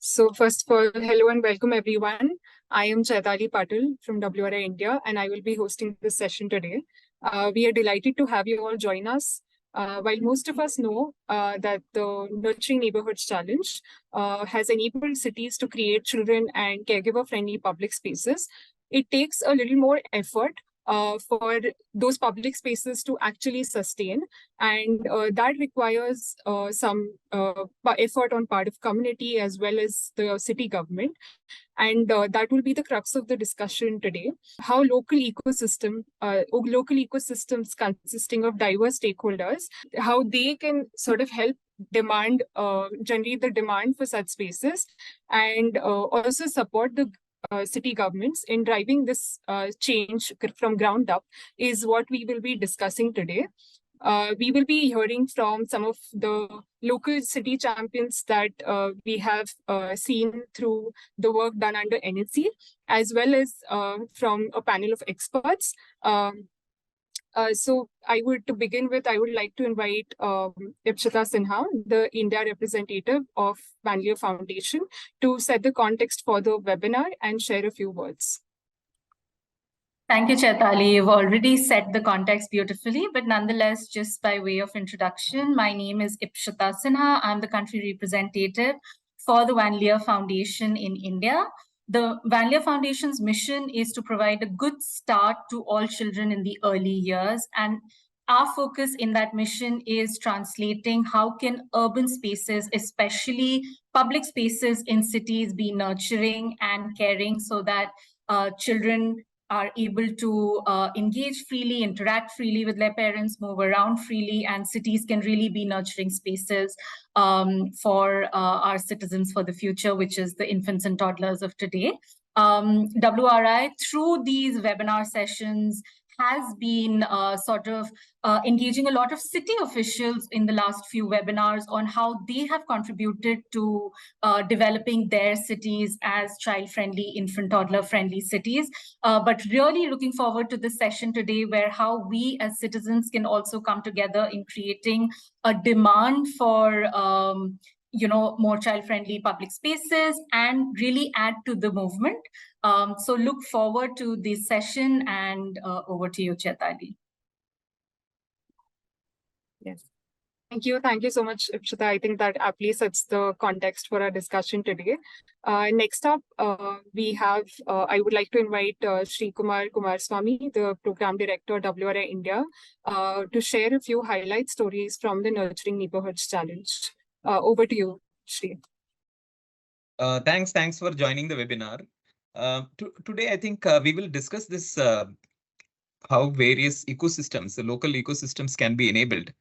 So first of all, hello and welcome everyone. I am Chaitali Patil from WRI India, and I will be hosting this session today. We are delighted to have you all join us. While most of us know that the Nurturing Neighborhoods Challenge has enabled cities to create children and caregiver-friendly public spaces, it takes a little more effort for those public spaces to actually sustain, and that requires some effort on part of community as well as the city government, and that will be the crux of the discussion today. How local ecosystems consisting of diverse stakeholders, how they can sort of help generate the demand for such spaces, and also support the city governments in driving this change from ground up is what we will be discussing today. We will be hearing from some of the local city champions that we have seen through the work done under NNC, as well as from a panel of experts. So to begin with, I would like to invite Ipshita Sinha, the India representative of Van Leer Foundation, to set the context for the webinar and share a few words. Thank you, Chaitali. You've already set the context beautifully, but nonetheless, just by way of introduction, my name is Ipshita Sinha. I'm the country representative for the Van Leer Foundation in India. The Van Leer Foundation's mission is to provide a good start to all children in the early years, and our focus in that mission is translating how can urban spaces, especially public spaces in cities, be nurturing and caring so that children are able to engage freely, interact freely with their parents, move around freely, and cities can really be nurturing spaces for our citizens for the future, which is the infants and toddlers of today. WRI, through these webinar sessions, has been engaging a lot of city officials in the last few webinars on how they have contributed to developing their cities as child-friendly, infant-toddler-friendly cities. But really looking forward to this session today, where how we as citizens can also come together in creating a demand for more child-friendly public spaces and really add to the movement. So look forward to this session, and over to you, Chaitali. Yes. Thank you so much, Ipshita. I think that aptly sets the context for our discussion today. Next up, we have, I would like to invite Sri Kumarswamy, the Program Director, WRI India, to share a few highlight stories from the Nurturing Neighbourhoods Challenge. Over to you, Sri. Thanks for joining the webinar. Today, I think we will discuss this, how various ecosystems, the local ecosystems can be enabled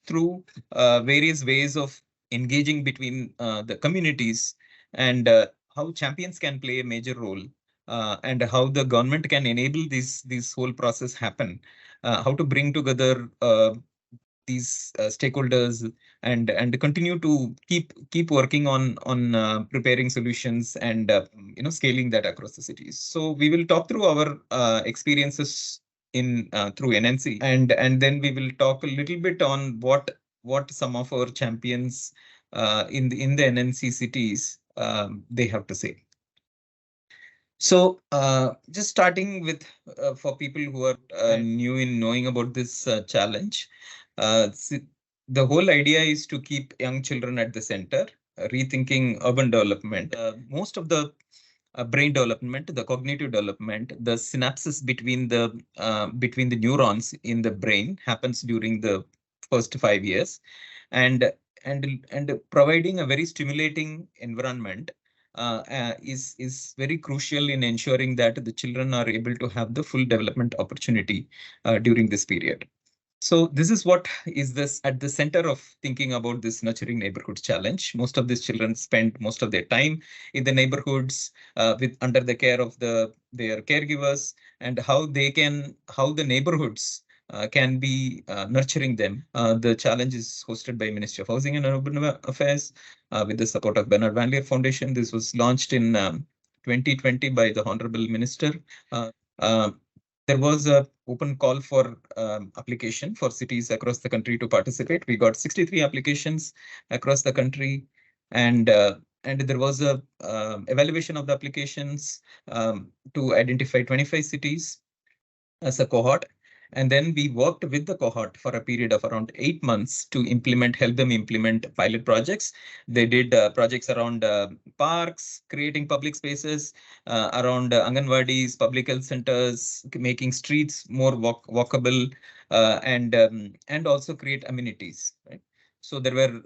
through various ways of engaging between the communities, and how champions can play a major role, and how the government can enable this whole process happen, how to bring together these stakeholders and continue to keep working on preparing solutions and scaling that across the cities. So we will talk through our experiences in through NNC, and then we will talk a little bit on what some of our champions in the NNC cities they have to say. So just starting with for people who are new in knowing about this challenge, the whole idea is to keep young children at the center, rethinking urban development. Most of the brain development, the cognitive development, the synapses between the neurons in the brain happens during the first 5 years, and providing a very stimulating environment is very crucial in ensuring that the children are able to have the full development opportunity during this period. So this is what is this at the center of thinking about this Nurturing Neighborhoods Challenge. Most of these children spend most of their time in the neighborhoods under the care of their caregivers, and how the neighborhoods can be nurturing them. The challenge is hosted by Ministry of Housing and Urban Affairs with the support of Bernard Van Leer Foundation. This was launched in 2020 by the Honorable Minister. There was an open call for application for cities across the country to participate. We got 63 applications across the country, and there was a evaluation of the applications to identify 25 cities as a cohort. And then we worked with the cohort for a period of around 8 months to help them implement pilot projects. They did projects around parks, creating public spaces, around Anganwadis, public health centers, making streets more walkable, and also create amenities. Right? So there were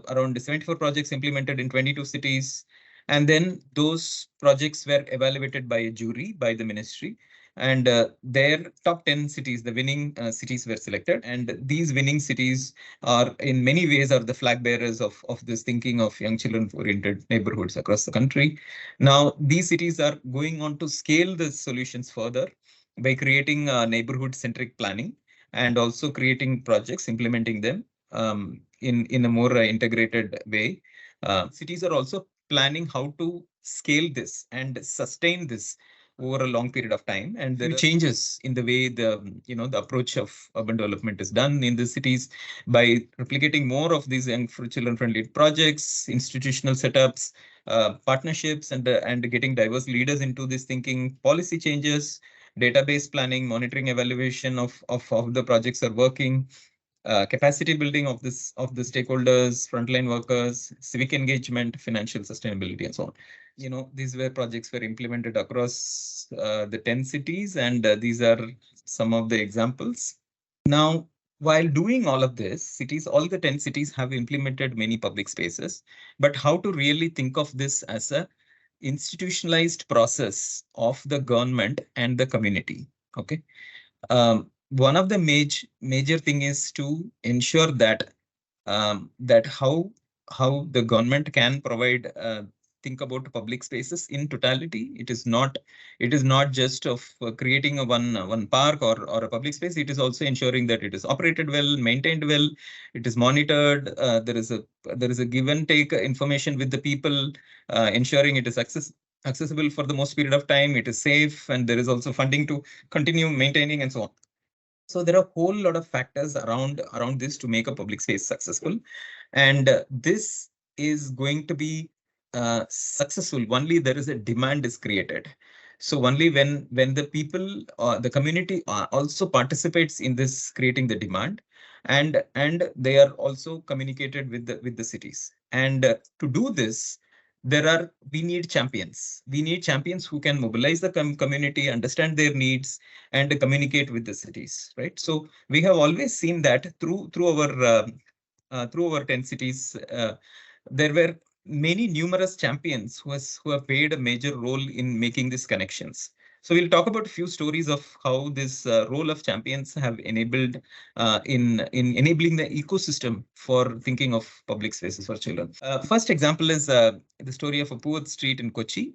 around 74 projects implemented in 22 cities. And then those projects were evaluated by a jury, by the ministry. And their top 10 cities, the winning cities were selected. And these winning cities are in many ways are the flag bearers of this thinking of young children oriented neighborhoods across the country. Now, these cities are going on to scale the solutions further by creating neighborhood centric planning and also creating projects, implementing them in a more integrated way. Cities are also planning how to scale this and sustain this over a long period of time, and there are changes in the way the approach of urban development is done in the cities by replicating more of these young children friendly projects, institutional setups, partnerships, and getting diverse leaders into this thinking, policy changes, database planning, monitoring, evaluation of how the projects are working, capacity building of the stakeholders, frontline workers, civic engagement, financial sustainability, and so on. These projects were implemented across the 10 cities, and these are some of the examples. Now, while doing all of this, all the 10 cities have implemented many public spaces, but how to really think of this as a institutionalized process of the government and the community. Okay. One of the major thing is to ensure that that how the government can provide think about public spaces in totality. It is not just of creating a one park or a public space. It is also ensuring that it is operated well, maintained well, it is monitored. There is a give and take information with the people, ensuring it is accessible for the most period of time. It is safe, and there is also funding to continue maintaining and so on. So there are a whole lot of factors around this to make a public space successful. And this is going to be successful only there is a demand is created. So only when the people, the community also participates in this creating the demand, and they are also communicated with the cities. And to do this, we need champions. We need champions who can mobilize the community, understand their needs, and communicate with the cities, right? So we have always seen that through our 10 cities, there were many numerous champions who have played a major role in making these connections. So we'll talk about a few stories of how this role of champions have enabled in enabling the ecosystem for thinking of public spaces for children. First example is the story of a poor street in Kochi.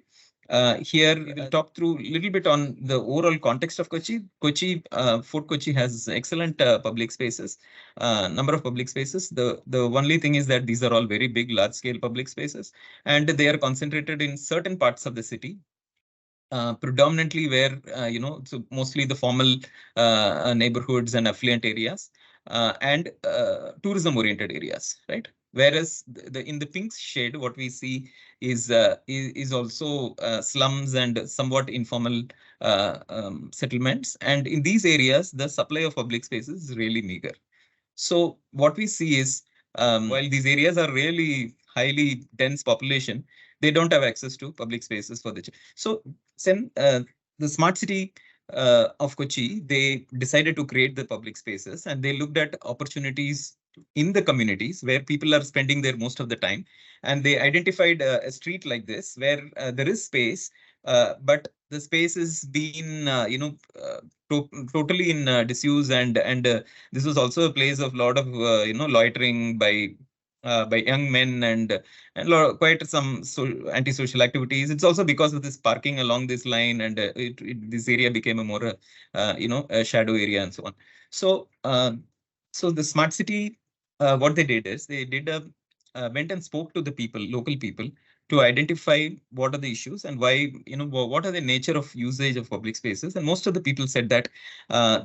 Here we will talk through a little bit on the overall context of Kochi. Fort Kochi has excellent public spaces, number of public spaces. The only thing is that these are all very big, large scale public spaces, and they are concentrated in certain parts of the city. Predominantly where, so mostly the formal neighborhoods and affluent areas, and tourism oriented areas, right? Whereas in the pink shade, what we see is also slums and somewhat informal settlements. And in these areas, the supply of public spaces is really meager. So what we see is, while these areas are really highly dense population, they don't have access to public spaces for the children. So the smart city of Kochi, they decided to create the public spaces, and they looked at opportunities in the communities where people are spending their most of the time. And they identified a street like this where there is space, but the space is been, totally in disuse, and this was also a place of lot of loitering by young men, and quite some antisocial activities. It's also because of this parking along this line, and this area became a more a shadow area and so on. So so the smart city, what they did is they went and spoke to the local people, to identify what are the issues and why, what are the nature of usage of public spaces. And most of the people said that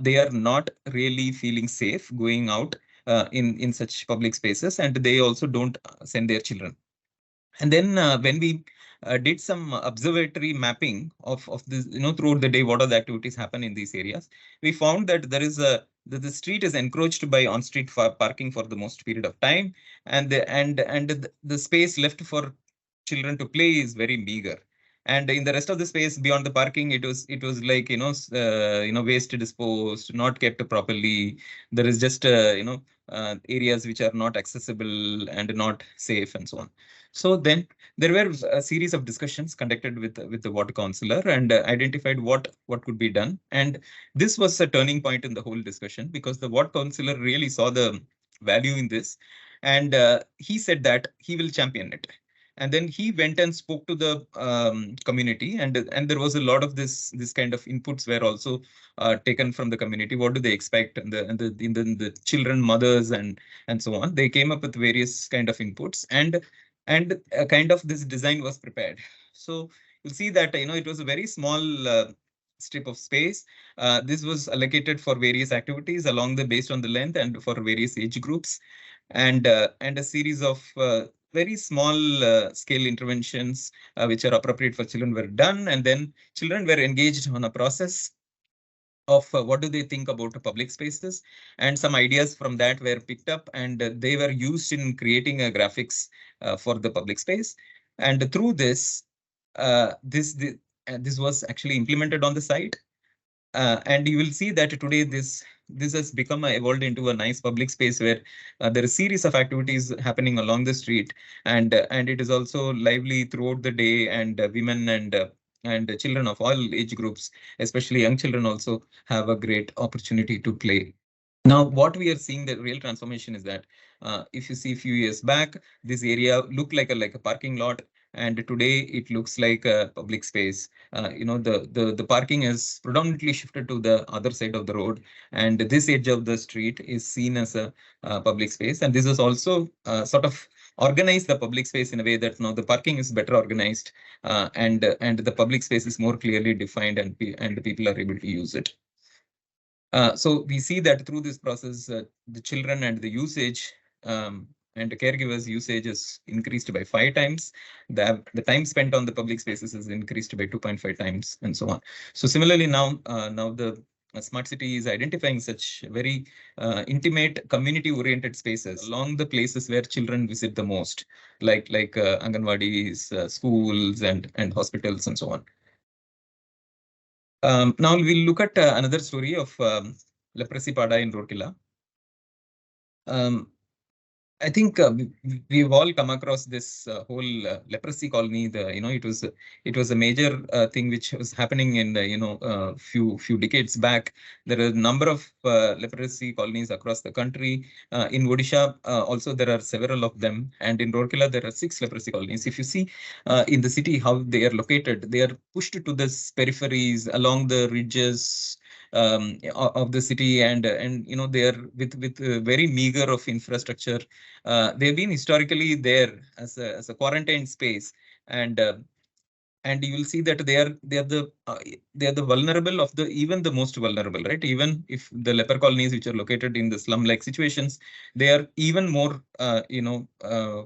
they are not really feeling safe going out in such public spaces, and they also don't send their children. And then when we did some observatory mapping of this, throughout the day, what are the activities happen in these areas, we found that there is the street is encroached by on-street parking for the most period of time, and the space left for children to play is very meager. And in the rest of the space beyond the parking, it was like waste disposed, not kept properly. There is just areas which are not accessible and not safe and so on. So then there were a series of discussions conducted with the water councillor, and identified what could be done. And this was a turning point in the whole discussion, because the water councillor really saw the value in this, and he said that he will champion it. And then he went and spoke to the community, and there was a lot of this kind of inputs were also taken from the community. What do they expect? And the children, mothers, and so on. They came up with various kind of inputs, and a kind of this design was prepared. So you'll see that it was a very small strip of space. This was allocated for various activities along the based on the length and for various age groups, and a series of very small scale interventions which are appropriate for children were done, and then children were engaged on a process of what do they think about public spaces, and some ideas from that were picked up, and they were used in creating a graphics for the public space. And through this, this was actually implemented on the site, and you will see that today this has become evolved into a nice public space where there are a series of activities happening along the street, and it is also lively throughout the day, and women and children of all age groups, especially young children, also have a great opportunity to play. Now, what we are seeing, the real transformation is that if you see a few years back, this area looked like a parking lot, and today it looks like a public space. The parking is predominantly shifted to the other side of the road, and this edge of the street is seen as a public space. And this is also sort of organize the public space in a way that now the parking is better organized, and the public space is more clearly defined, and people are able to use it. So we see that through this process, the children and the usage and the caregivers' usage is increased by 5 times. The time spent on the public spaces is increased by 2.5 times, and so on. So similarly, now the smart city is identifying such very intimate, community-oriented spaces along the places where children visit the most, like Anganwadis, schools, and hospitals, and so on. Now we'll look at another story of leprosy pada in Rourkela. I think we've all come across this whole leprosy colony. It was a major thing which was happening in few decades back. There are a number of leprosy colonies across the country. In Odisha, also there are several of them, and in Rourkela there are 6 leprosy colonies. If you see in the city how they are located, they are pushed to the peripheries along the ridges of the city, and they are with very meager of infrastructure. They've been historically there as a quarantine space, and you will see that they are the vulnerable of the even the most vulnerable, right? Even if the leper colonies which are located in the slum-like situations, they are even more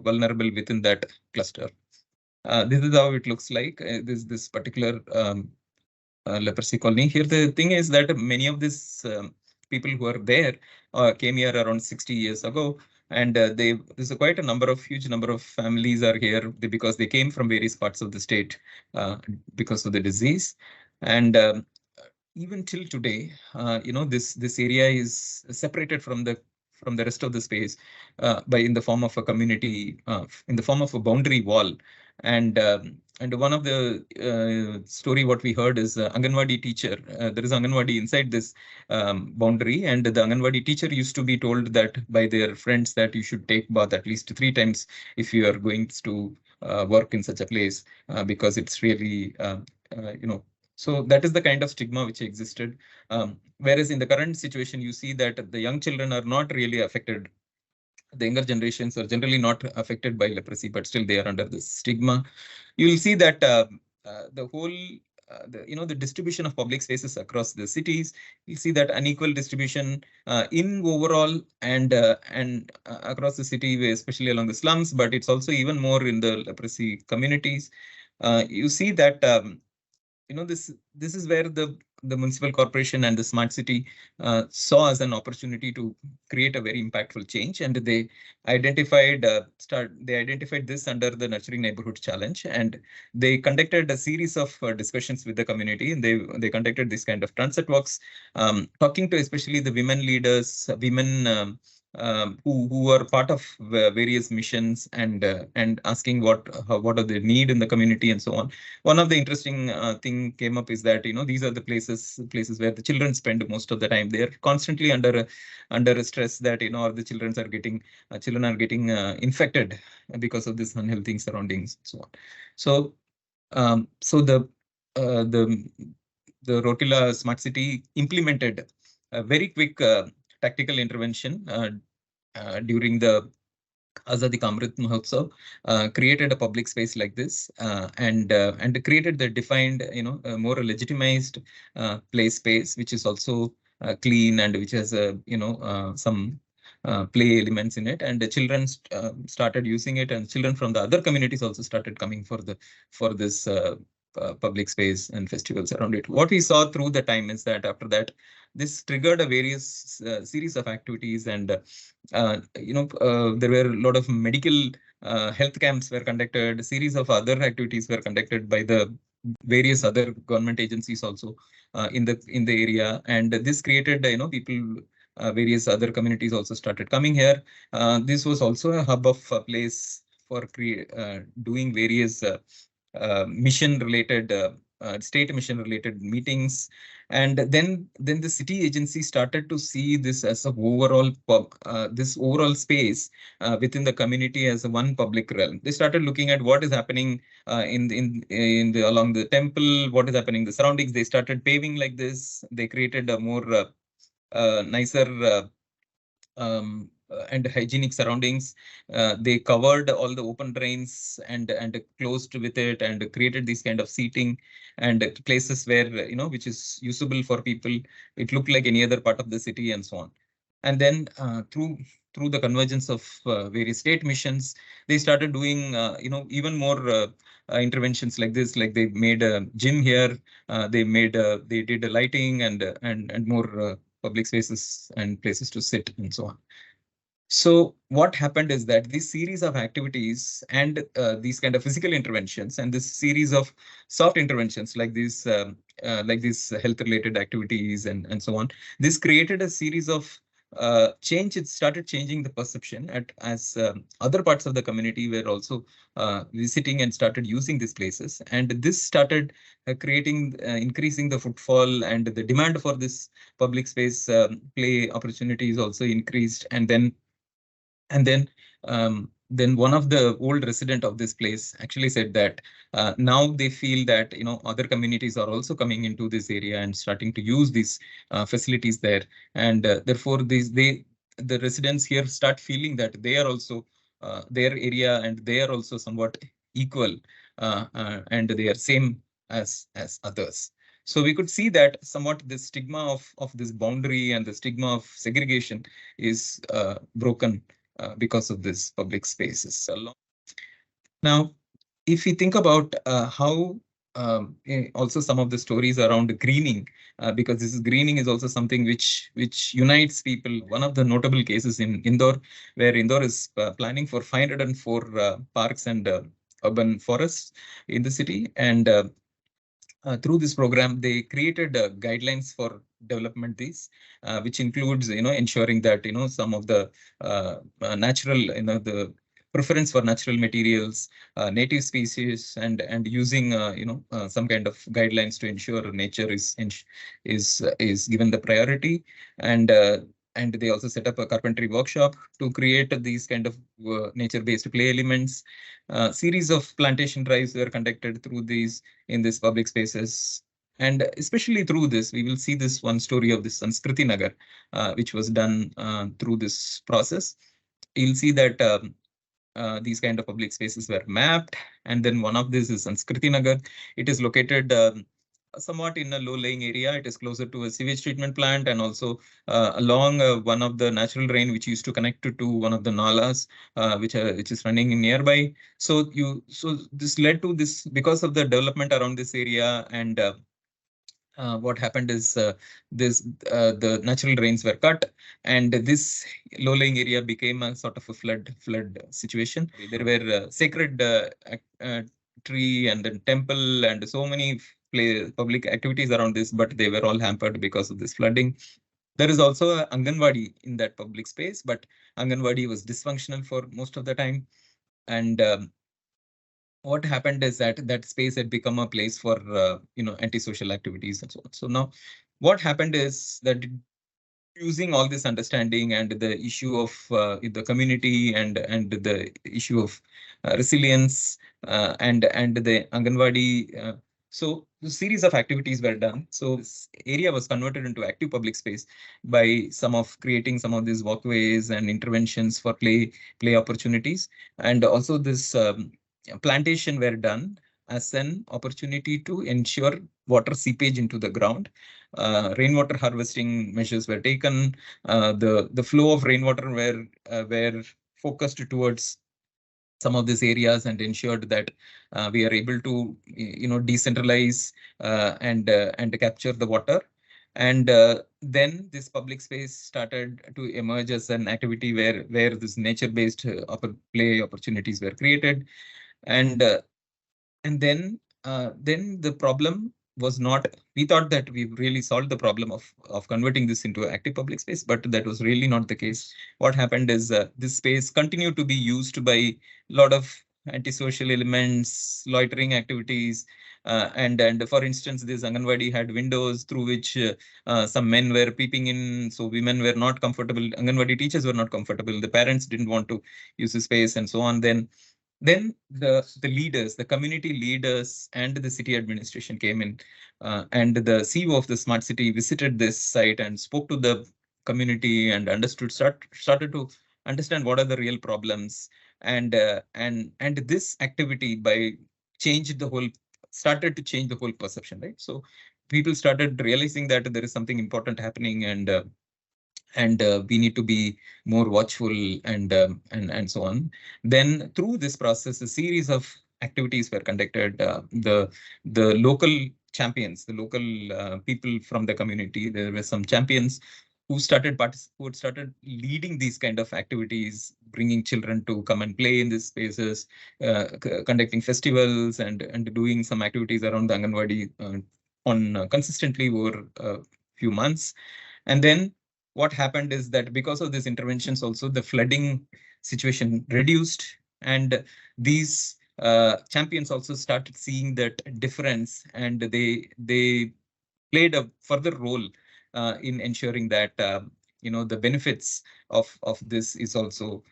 vulnerable within that cluster. This is how it looks like. This particular leprosy colony. Here, the thing is that many of these people who are there came here around 60 years ago, and there's quite a huge number of families are here because they came from various parts of the state because of the disease. And even till today, this area is separated from the rest of the space by in the form of a community, in the form of a boundary wall. And one of the story what we heard is Anganwadi teacher. There is Anganwadi inside this boundary, and the Anganwadi teacher used to be told that by their friends that you should take bath at least 3 times if you are going to work in such a place, because it's really so that is the kind of stigma which existed. Whereas in the current situation, you see that the young children are not really affected. The younger generations are generally not affected by leprosy, but still they are under this stigma. You will see that the whole the distribution of public spaces across the cities. You see that unequal distribution in overall and across the city, especially along the slums, but it's also even more in the leprosy communities. You see that this is where the municipal corporation and the smart city saw as an opportunity to create a very impactful change, and they identified this under the Nurturing Neighborhood Challenge, and they conducted a series of discussions with the community, and they conducted this kind of transit walks, talking to especially the women leaders, women who are part of various missions, and asking what are the need in the community and so on. One of the interesting thing came up is that these are the places where the children spend most of the time. They are constantly under a stress that the children are getting infected because of this unhealthy surroundings and so on. So the Rourkela Smart City implemented a very quick tactical intervention during the Azadi Ka Amrit Mahotsav, created a public space like this, and created the defined, more legitimized play space, which is also clean and which has some play elements in it, and the children started using it, and children from the other communities also started coming for this public space and festivals around it. What we saw through the time is that after that, this triggered a various series of activities, and there were a lot of medical health camps were conducted. A series of other activities were conducted by the various other government agencies also in the area, and this created people. Various other communities also started coming here. This was also a hub of a place for doing various mission-related, state mission-related meetings, and then the city agency started to see this as a overall this overall space within the community as a one public realm. They started looking at what is happening along the temple, what is happening in the surroundings. They started paving like this. They created a more nicer and hygienic surroundings. They covered all the open drains and closed with it, and created these kind of seating and places where which is usable for people. It looked like any other part of the city and so on. And then through the convergence of various state missions, they started doing even more interventions like this. Like they made a gym here. They did a lighting and more public spaces and places to sit and so on. So what happened is that this series of activities and these kind of physical interventions and this series of soft interventions like these health-related activities and so on, this created a series of change. It started changing the perception as other parts of the community were also visiting and started using these places, and this started increasing the footfall, and the demand for this public space play opportunities also increased, and then one of the old resident of this place actually said that now they feel that other communities are also coming into this area and starting to use these facilities there, and therefore the residents here start feeling that they are also their area, and they are also somewhat equal, and they are same as others. So we could see that somewhat the stigma of this boundary and the stigma of segregation is broken because of this public spaces. Now, if we think about how also some of the stories around greening, because greening is also something which unites people. One of the notable cases in Indore, where Indore is planning for 504 parks and urban forests in the city, and through this program, they created guidelines for development which includes ensuring that some of the natural the preference for natural materials, native species, and using some kind of guidelines to ensure nature is given the priority, and they also set up a carpentry workshop to create these kind of nature-based play elements. Series of plantation drives were conducted in these public spaces. And especially through this, we will see this one story of this Sanskriti Nagar, which was done through this process. You'll see that these kind of public spaces were mapped. And then one of these is Sanskriti Nagar. It is located somewhat in a low-lying area. It is closer to a sewage treatment plant, and also along one of the natural drain which used to connect to one of the nalas, which is running in nearby. So this led to this because of the development around this area, and what happened is the natural drains were cut, and this low-lying area became a sort of a flood situation. There were sacred tree and then temple and so many public activities around this, but they were all hampered because of this flooding. There is also a Anganwadi in that public space, but Anganwadi was dysfunctional for most of the time, and what happened is that that space had become a place for antisocial activities and so on. So now what happened is that using all this understanding and the issue of the community and the issue of resilience and the Anganwadi, so the series of activities were done. So this area was converted into active public space by creating some of these walkways and interventions for play opportunities, and also this plantation were done as an opportunity to ensure water seepage into the ground. Rainwater harvesting measures were taken. The flow of rainwater were focused towards some of these areas and ensured that we are able to decentralize and capture the water. And then this public space started to emerge as an activity where this nature-based play opportunities were created. And then the problem was not, we thought that we really solved the problem of converting this into active public space, but that was really not the case. What happened is this space continued to be used by a lot of antisocial elements, loitering activities, and for instance, this Anganwadi had windows through which some men were peeping in, so women were not comfortable. Anganwadi teachers were not comfortable. The parents didn't want to use the space and so on. Then the leaders, the community leaders and the city administration came in, and the CEO of the smart city visited this site and spoke to the community and started to understand what are the real problems, and this activity started to change the whole perception, right? So people started realizing that there is something important happening, and we need to be more watchful and so on. Then through this process, a series of activities were conducted. The local champions, the local people from the community, there were some champions who started leading these kind of activities, bringing children to come and play in these spaces, conducting festivals and doing some activities around the Anganwadi on consistently over a few months. And then what happened is that because of these interventions, also the flooding situation reduced, and these champions also started seeing that difference, and they played a further role in ensuring that the benefits of this is also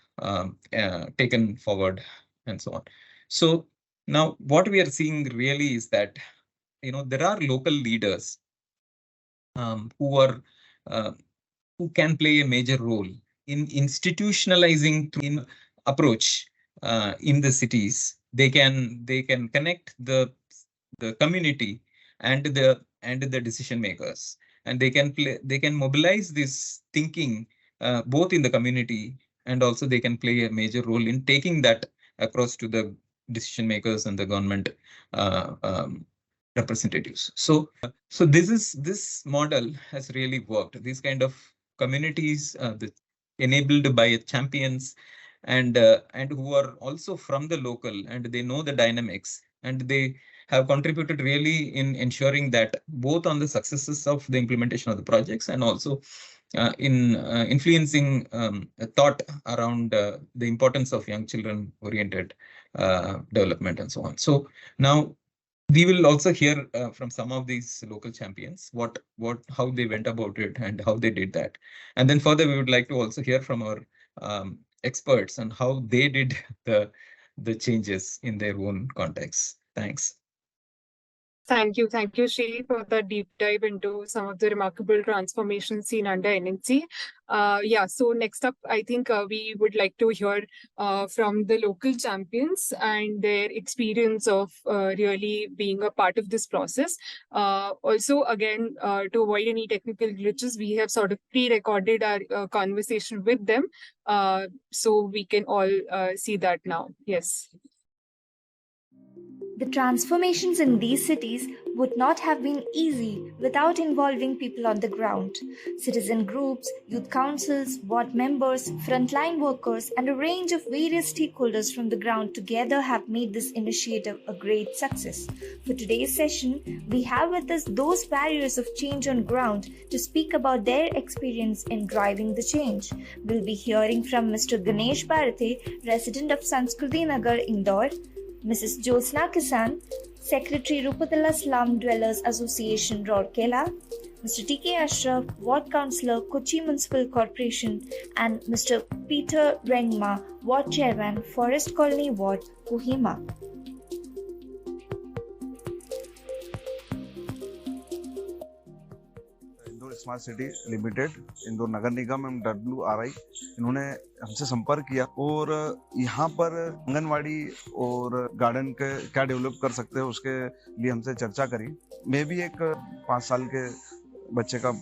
taken forward and so on. So now what we are seeing really is that there are local leaders who are who can play a major role in institutionalizing in approach in the cities. They can connect the community and the decision makers, and they can mobilize this thinking both in the community, and also they can play a major role in taking that across to the decision makers and the government representatives. So this model has really worked. These kind of communities enabled by champions and who are also from the local, and they know the dynamics, and they have contributed really in ensuring that both on the successes of the implementation of the projects, and also in influencing a thought around the importance of young children oriented development and so on. So now we will also hear from some of these local champions how they went about it and how they did that. And then further, we would like to also hear from our experts on how they did the changes in their own context. Thanks. Thank you, Shri, for the deep dive into some of the remarkable transformations seen under NNC. So next up, I think we would like to hear from the local champions and their experience of really being a part of this process. Also, again, to avoid any technical glitches, we have sort of pre-recorded our conversation with them, so we can all see that now. Yes. The transformations in these cities would not have been easy without involving people on the ground. Citizen groups, youth councils, ward members, frontline workers, and a range of various stakeholders from the ground together have made this initiative a great success. For today's session, we have with us those barriers of change on ground to speak about their experience in driving the change. We'll be hearing from Mr. Ganesh Bharate, resident of Sanskriti Nagar, Indore, Mrs. Jyotsna Kisan, Secretary Rupatala Slum Dwellers Association, Rourkela, Mr. T.K. Ashraf, Ward Councillor, Kochi Municipal Corporation, and Mr. Peter Rengma, Ward Chairman, Forest Colony Ward, Kohima. Smart city limited, Indore नगर निगम एवं WRI इन्होंने हमसे संपर्क किया और यहाँ पर आंगनवाड़ी और गार्डन के क्या डेवलप कर सकते हैं उसके लिए हमसे चर्चा करी। मैं भी एक 5 साल के बच्चे का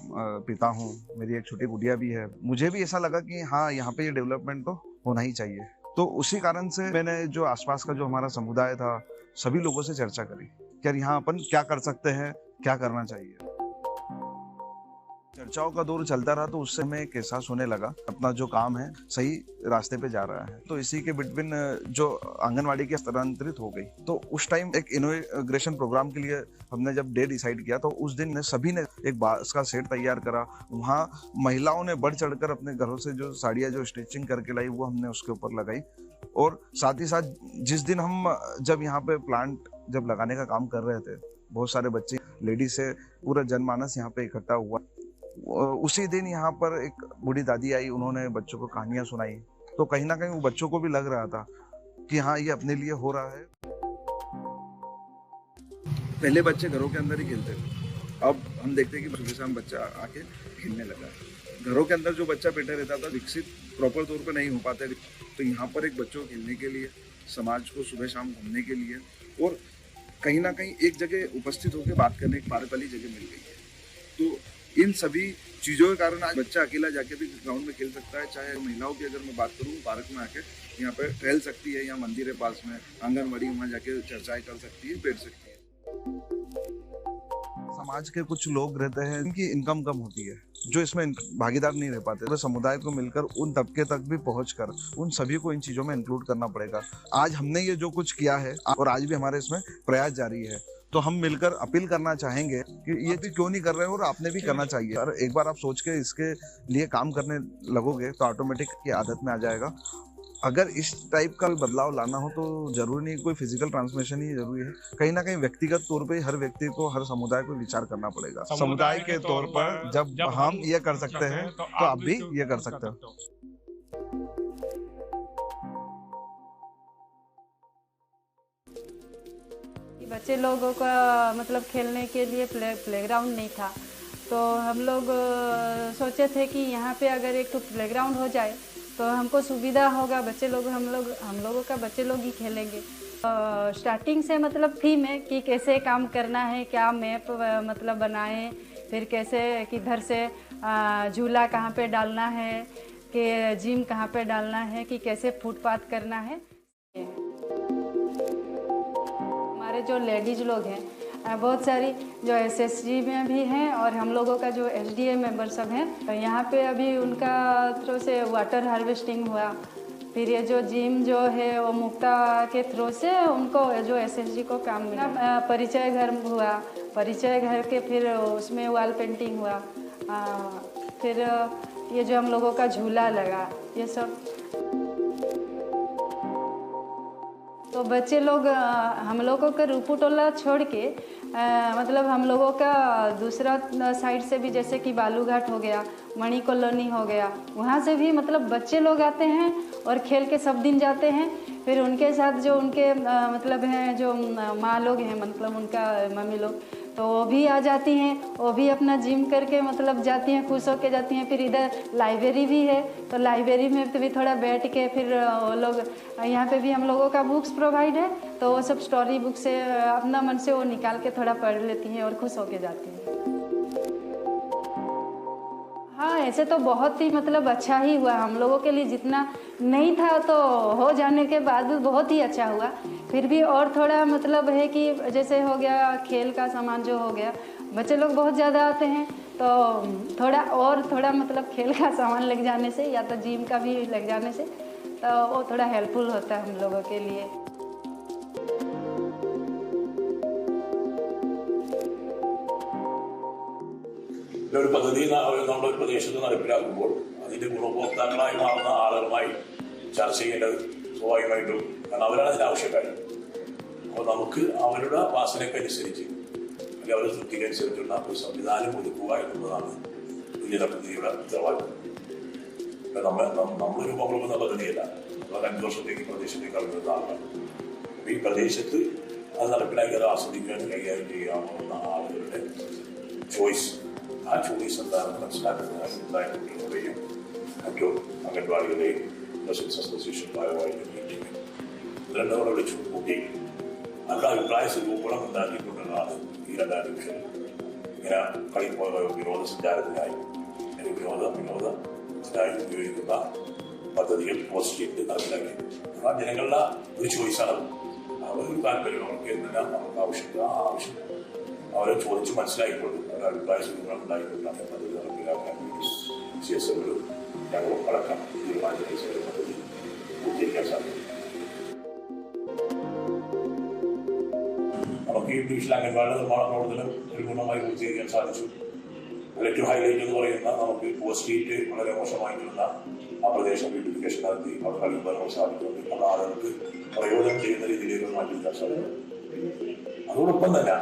पिता हूँ, मेरी एक छोटी गुड़िया भी है। मुझे भी ऐसा लगा कि हाँ, यहाँ पे ये डेवलपमेंट तो होना ही चाहिए। तो उसी कारण से मैंने जो आसपास का जो हमारा समुदाय था सभी लोगों से चर्चा करी कि यार यहाँ अपन क्या कर सकते हैं, क्या करना चाहिए। चर्चाओं का दौर चलता रहा तो उससे हमें एक एहसास होने लगा अपना जो काम है सही रास्ते पे जा रहा है। तो इसी के बिटवीन जो आंगनवाड़ी की स्थानांतरित हो गई, तो उस टाइम एक इनोग्रेशन प्रोग्राम के लिए हमने जब डे डिसाइड किया तो उस दिन सभी ने एक बांस का सेट तैयार करा। वहाँ महिलाओं ने बढ़ चढ़कर अपने घरों से जो साड़ियाँ जो स्टिचिंग करके लाई वो हमने उसके ऊपर लगाई। और साथ ही साथ जिस दिन हम जब यहाँ पे प्लांट जब लगाने का काम कर रहे थे, बहुत सारे बच्चे लेडीज से पूरा जनमानस यहाँ पे इकट्ठा हुआ। उसी दिन यहाँ पर एक बूढ़ी दादी आई, उन्होंने बच्चों को कहानियां सुनाई। तो कहीं ना कहीं वो बच्चों को भी लग रहा था कि हाँ, ये अपने लिए हो रहा है। पहले बच्चे घरों के अंदर ही खेलते थे, अब हम देखते हैं कि सुबह शाम बच्चा आके खेलने लगा है। घरों के अंदर जो बच्चा बैठा रहता था विकसित प्रॉपर तौर पर नहीं हो पाते, तो यहाँ पर एक बच्चों को खेलने के लिए, समाज को सुबह शाम घूमने के लिए और कहीं ना कहीं एक जगह उपस्थित होकर बात करने की पार्क वाली जगह मिल गई है। तो इन सभी चीजों के कारण आज बच्चा अकेला जाके भी ग्राउंड में खेल सकता है। चाहे महिलाओं की अगर मैं बात करूँ, पार्क में आके यहाँ पे टहल सकती है, यहाँ मंदिर है पास में, आंगनवाड़ी, वहाँ जाके चर्चाएं कर सकती है, बैठ सकती है। समाज के कुछ लोग रहते हैं इनकी इनकम कम होती है, जो इसमें भागीदार नहीं रह पाते। तो समुदाय को मिलकर उन तबके तक भी पहुंचकर उन सभी को इन चीजों में इंक्लूड करना पड़ेगा। आज हमने ये जो कुछ किया है और आज भी हमारे इसमें प्रयास जारी है, तो हम मिलकर अपील करना चाहेंगे कि ये भी क्यों नहीं कर रहे हैं और आपने भी करना चाहिए। और एक बार आप सोच के इसके लिए काम करने लगोगे तो ऑटोमेटिक ये आदत में आ जाएगा। अगर इस टाइप का बदलाव लाना हो तो जरूरी नहीं कोई फिजिकल ट्रांसमिशन ही जरूरी है, कहीं ना कहीं व्यक्तिगत तौर पे हर व्यक्ति को, हर समुदाय को विचार करना पड़ेगा। समुदाय के तौर पर जब हम ये कर सकते हैं तो आप भी ये कर सकते हो। बच्चे लोगों का मतलब खेलने के लिए प्लेग्राउंड नहीं था, तो हम लोग सोचे थे कि यहाँ पे अगर एक तो प्लेग्राउंड हो जाए तो हमको सुविधा होगा। बच्चे लोग हम लोगों का बच्चे लोग ही खेलेंगे। स्टार्टिंग से मतलब थीम है कि कैसे काम करना है, क्या मैप मतलब बनाएं, फिर कैसे किधर से झूला कहाँ पे डालना है, कि जिम कहाँ पे डालना है, कि कैसे फुटपाथ करना है। हमारे जो लेडीज लोग हैं बहुत सारी जो SSG में भी हैं और हम लोगों का जो SDA मेंबर सब हैं, यहाँ पे अभी उनका थ्रू से वाटर हार्वेस्टिंग हुआ। फिर ये जो जिम जो है वो मुक्ता के थ्रू से उनको जो SSG को काम मिला। परिचय घर हुआ, परिचय घर के फिर उसमें वॉल पेंटिंग हुआ। फिर ये जो हम लोगों का झूला लगा, ये सब। तो तो बच्चे लोग हम लोगों का रूपू टोला छोड़ के मतलब हम लोगों का दूसरा साइड से भी, जैसे कि बालूघाट हो गया, मणि कॉलोनी हो गया, वहाँ से भी मतलब बच्चे लोग आते हैं और खेल के सब दिन जाते हैं। फिर उनके साथ जो उनके मतलब हैं जो माँ लोग हैं, मतलब उनका मम्मी लोग, तो वो भी आ जाती हैं, वो भी अपना जिम करके मतलब जाती हैं, खुश होके जाती हैं। फिर इधर लाइब्रेरी भी है, तो लाइब्रेरी में तो भी थोड़ा बैठ के फिर वो लोग, यहाँ पे भी हम लोगों का बुक्स प्रोवाइड है, तो वो सब स्टोरी बुक से अपना मन से वो निकाल के थोड़ा पढ़ लेती हैं और खुश होके जाती हैं। हाँ, ऐसे तो बहुत ही मतलब अच्छा ही हुआ हम लोगों के लिए। जितना नहीं था तो हो जाने के बाद बहुत ही अच्छा हुआ। फिर भी और थोड़ा मतलब है कि जैसे हो गया खेल का सामान जो हो गया, बच्चे लोग बहुत ज़्यादा आते हैं, तो थोड़ा मतलब खेल का सामान लग जाने से या तो जिम का भी लग जाने से तो वो थोड़ा हेल्पफुल होता है हम लोगों के लिए। ഒരു പദ്ധതി നമ്മുടെ പ്രദേശത്ത് നടപ്പിലാക്കുമ്പോൾ അതിൻ്റെ ഗുണഭോക്താക്കളായി മാറുന്ന ആളുകളുമായി ചർച്ച ചെയ്യേണ്ടത് സ്വാഭാവികമായിട്ടും, കാരണം അവരാണ് അതിന് ആവശ്യക്കാർ. അപ്പോൾ നമുക്ക് അവരുടെ വാസനയ്ക്കനുസരിച്ച് അല്ലെങ്കിൽ അവരുടെ തൃപ്തിക്കനുസരിച്ചുള്ള ഒരു സംവിധാനം ഒരുക്കുക എന്നുള്ളതാണ് പുതിയ പദ്ധതിയുടെ ഉത്തരവാദിത്വം. നമ്മൾ രൂപം കൊടുക്കുന്ന പദ്ധതിയല്ല, നമ്മൾ 5 വർഷത്തേക്ക് പ്രദേശത്തേക്ക് കടന്നിരുന്ന ആളുകൾ. അപ്പോൾ ഈ പ്രദേശത്ത് അത് നടപ്പിലാക്കി അത് ആസ്വദിക്കാനും കൈകാര്യം ചെയ്യാവുന്ന ആളുകളുടെ ചോയ്സ്, ആ ചോയ്സ് എന്താണെന്ന് മനസ്സിലാക്കുന്നതിനായും മറ്റു അംഗൻവാടികളെയും റെസിഡൻസ് അസോസിയേഷൻ ഭാരവാഹികളുടെ മീറ്റിംഗ് രണ്ടോടെ വിളിച്ചു കൂട്ടി അവരുടെ അഭിപ്രായ സ്വരൂപണം ഉണ്ടാക്കിക്കൊണ്ടുള്ളതാണ് ഈ 2 ഡിവിഷൻ ഇങ്ങനെ വിനോദസഞ്ചാരത്തിനായി വിനോദത്തിനായി ഉപയോഗിക്കുന്ന പദ്ധതികൾ പോസ്റ്റ് ചെയ്ത് നടപ്പിലാക്കി. ആ ജനങ്ങളുടെ ഒരു ചോയ്സാണത്. അവരൊരു താല്പര്യം, അവർക്ക് എന്തെല്ലാം നമുക്ക് ആവശ്യം അവരെ ചോദിച്ച് മനസ്സിലാക്കിക്കൊണ്ട് അവരുടെ അഭിപ്രായ സ്വരൂപങ്ങൾ ഉണ്ടായിക്കൊണ്ടാണ് പദ്ധതി നടപ്പിലാക്കാൻ വേണ്ടി CSO ഞങ്ങളും അടക്കം തീരുമാനിച്ച പദ്ധതി പൂർത്തീകരിക്കാൻ സാധിക്കും. നമുക്ക് ഈ ഡിവിഷൻ അംഗൻവാടി നിർമ്മാണ പ്രവർത്തനം ഒരു ഗുണമായി പൂർത്തീകരിക്കാൻ സാധിച്ചു. ഏറ്റവും ഹൈലൈറ്റ് എന്ന് പറയുന്ന നമുക്ക് പോസ്റ്റ് വളരെ മോശമായിട്ടുള്ള ആ പ്രദേശം ബ്യൂട്ടിഫിക്കേഷൻ നടത്തി അവിടെ കളിക്കാൻ സാധിക്കുന്നുണ്ട്. അത് ആളുകൾക്ക് പ്രയോജനം ചെയ്യുന്ന രീതിയിലേക്ക് മാറ്റിയെടുക്കാൻ സാധിക്കും. അതോടൊപ്പം തന്നെ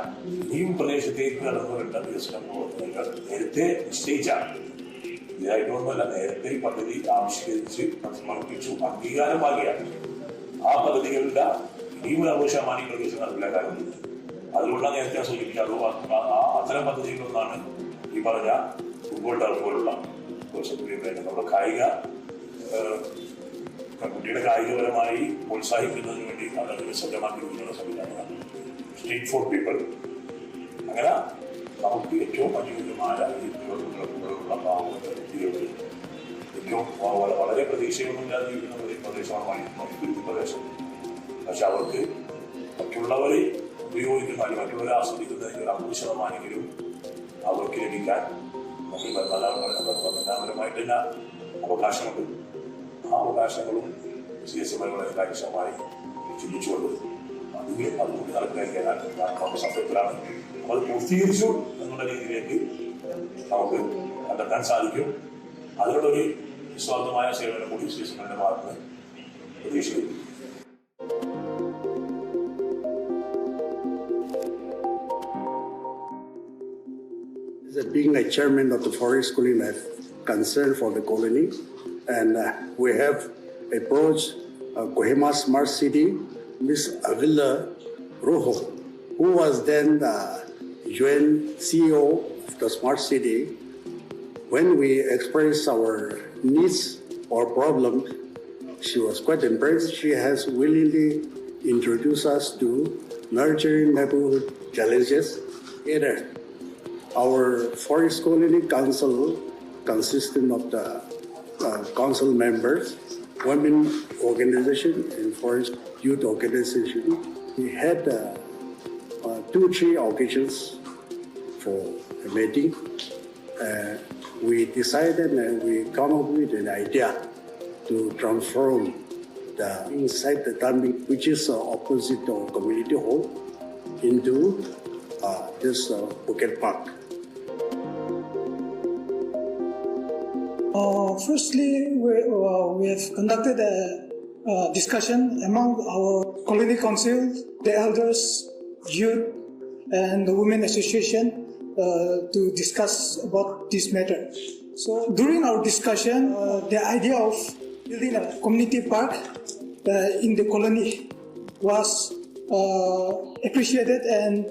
ഈ പ്രദേശത്തേക്ക് കടന്നു വരേണ്ട വികസന പ്രവർത്തനങ്ങൾ നേരത്തെ നിശ്ചയിച്ചാണ്. ഇതായിട്ടൊന്നുമല്ല, നേരത്തെ ഈ പദ്ധതി ആവിഷ്കരിച്ച് സമർപ്പിച്ചു അംഗീകാരമാകിയാണ് ആ പദ്ധതികളുടെ 20% ഈ പ്രദേശം നടപ്പിലാക്കാറുണ്ട്. അതുകൊണ്ടാണ് നേരത്തെ സൂചിപ്പിച്ചത്. അത്തരം പദ്ധതികളൊന്നാണ് ഈ പറഞ്ഞ ഫുട്ബോൾ ടർഫ് പോലുള്ള നമ്മുടെ കുട്ടിയുടെ കായികപരമായി പ്രോത്സാഹിക്കുന്നതിന് വേണ്ടി അതിനെ സജ്ജമാക്കിയിരിക്കുന്ന സംവിധാനമാണ് സ്ട്രീറ്റ് ഫോർ പീപ്പിൾ. അങ്ങനെ നമുക്ക് ഏറ്റവും അനുയോജ്യമായ ഉള്ള പാവങ്ങളുടെ കുട്ടികൾക്ക് ഏറ്റവും വളരെ പ്രതീക്ഷയൊന്നുമില്ലാതെ ജീവിക്കുന്ന പ്രദേശമാണ് പ്രദേശം. പക്ഷെ അവർക്ക് മറ്റുള്ളവരെ ഉപയോഗിക്കുന്ന അല്ലെങ്കിൽ മറ്റുള്ളവരെ ആസ്വദിക്കുന്നതിന് ഒരു 50% അവർക്ക് ലഭിക്കാൻ നമുക്ക് ഭരണപരമായിട്ട് തന്നെ അവകാശമുണ്ട്. ആ അവകാശങ്ങളും CSMകളുടെ കാര്യക്ഷമമായി ചിന്തിച്ചുകൊണ്ട് അതുകൊണ്ട് നടപ്പിലാക്കിയാൽ നമ്മുടെ സംഭവത്തിലാണ്. അപ്പോൾ അത് പൂർത്തീകരിച്ചു എന്നുള്ള രീതിയിലേക്ക് നമുക്ക് കണ്ടെത്താൻ സാധിക്കും. അതിനുള്ളൊരു നിസ്വാർത്ഥമായ സേവനം കൂടി CSMകളുടെ ഭാഗത്ത് പ്രതീക്ഷിക്കുന്നു. Being a chairman of the forest colony, I have concern for the colony, and we have approached Kohima Smart City, Ms. Avila Rojo, who was then the UN CEO of the Smart City. When we expressed our needs or problems, she was quite impressed. She has willingly introduced us to nurturing neighborhood challenges. Our forest colony council consisting of the council members, women organization and forest youth organization. We had 2-3 occasions for a meeting. We decided and we come up with an idea to transform the inside the dumping, which is opposite the community hall, into this Bukit Park. Firstly, we have conducted a discussion among our colony council, the elders, youth, and the women association to discuss about this matter. So during our discussion, the idea of building a community park in the colony was appreciated and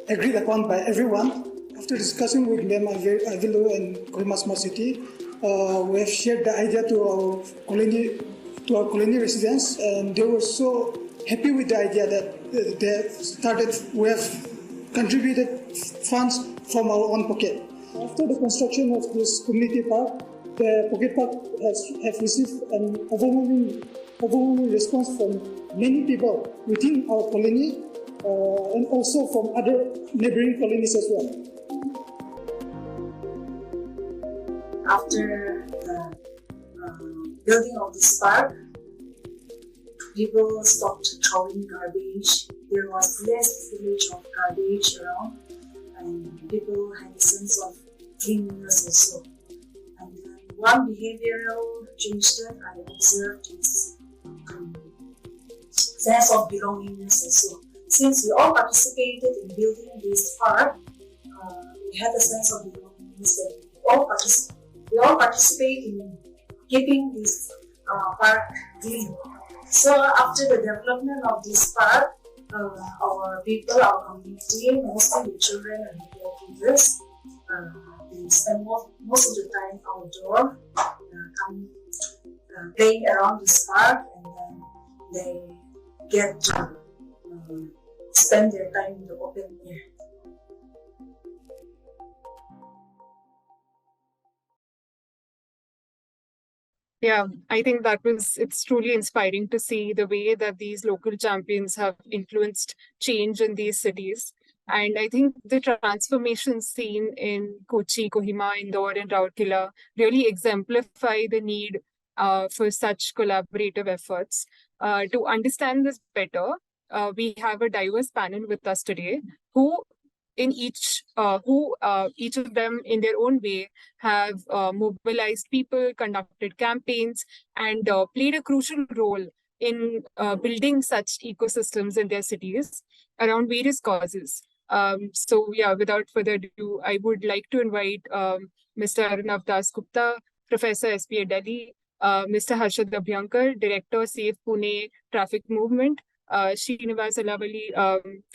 agreed upon by everyone. After discussing with Mem Avilo and Kohima Smart City, we have shared the idea to our colony residents, and they were so happy with the idea that we have contributed funds from our own pocket. After the construction of this community park, the pocket park have received an overwhelming response from many people within our colony and also from other neighboring colonies as well. After the building of this park, people stopped throwing garbage. There was less village of garbage around, and people had a sense of cleanliness also. And one behavioral change that I observed is sense of belongingness also. Since we all participated in building this park, we had a sense of belongingness that we all participate in keeping this park clean. So after the development of this park, our people, our community, mostly the children and the caregivers, they spend most of the time outdoor, playing around this park, and then they get to spend their time in the open air. Yeah, I think it's truly inspiring to see the way that these local champions have influenced change in these cities. And I think the transformation seen in Kochi, Kohima, Indore, and Rourkela really exemplify the need for such collaborative efforts. To understand this better, we have a diverse panel with us today who each of them in their own way have mobilized people, conducted campaigns, and played a crucial role in building such ecosystems in their cities around various causes. So yeah, without further ado, I would like to invite Mr. Arnav Das Gupta, Professor SPA Delhi, Mr. Harshad Abhyankar, Director, Safe Pune Traffic Movement, Srinivas Alavali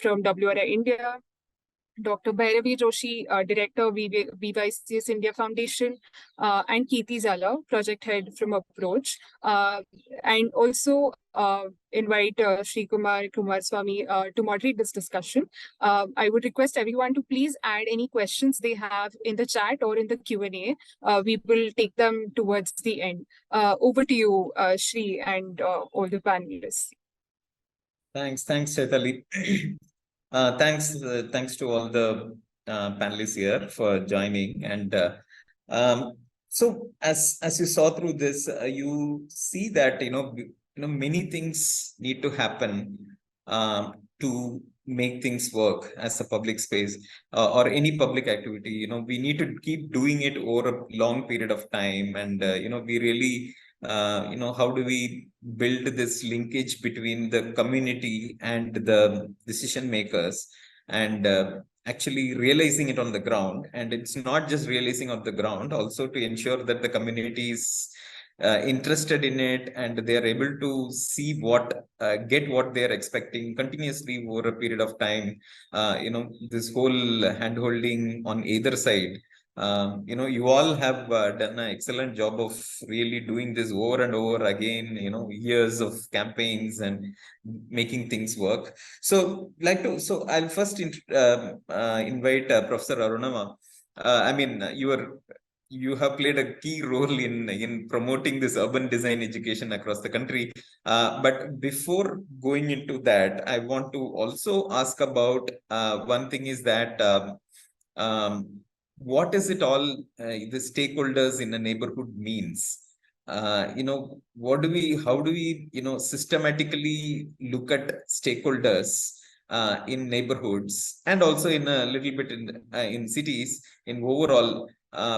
from WRI India, Dr. Bhairavi Joshi, Director, VYCS India Foundation, and Kirti Zala, Project Head from Approach. And also invite Sri Kumarswamy to moderate this discussion. I would request everyone to please add any questions they have in the chat or in the Q&A. We will take them towards the end. Over to you, Sri, and all the panelists. Thanks, Chaitali. Thanks to all the panelists here for joining. And so as you saw through this, you see that many things need to happen to make things work as a public space or any public activity. We need to keep doing it over a long period of time, and we really how do we build this linkage between the community and the decision makers, and actually realizing it on the ground. And it's not just realizing on the ground, also to ensure that the community is interested in it, and they are able to see get what they are expecting continuously over a period of time. This whole hand-holding on either side. You all have done an excellent job of really doing this over and over again, years of campaigns and making things work. So I'll first invite Professor Arunama. You have played a key role in promoting this urban design education across the country. But before going into that, I want to also ask about one thing is that what is it all the stakeholders in a neighborhood means? How do we systematically look at stakeholders in neighborhoods, and also in a little bit in cities in overall,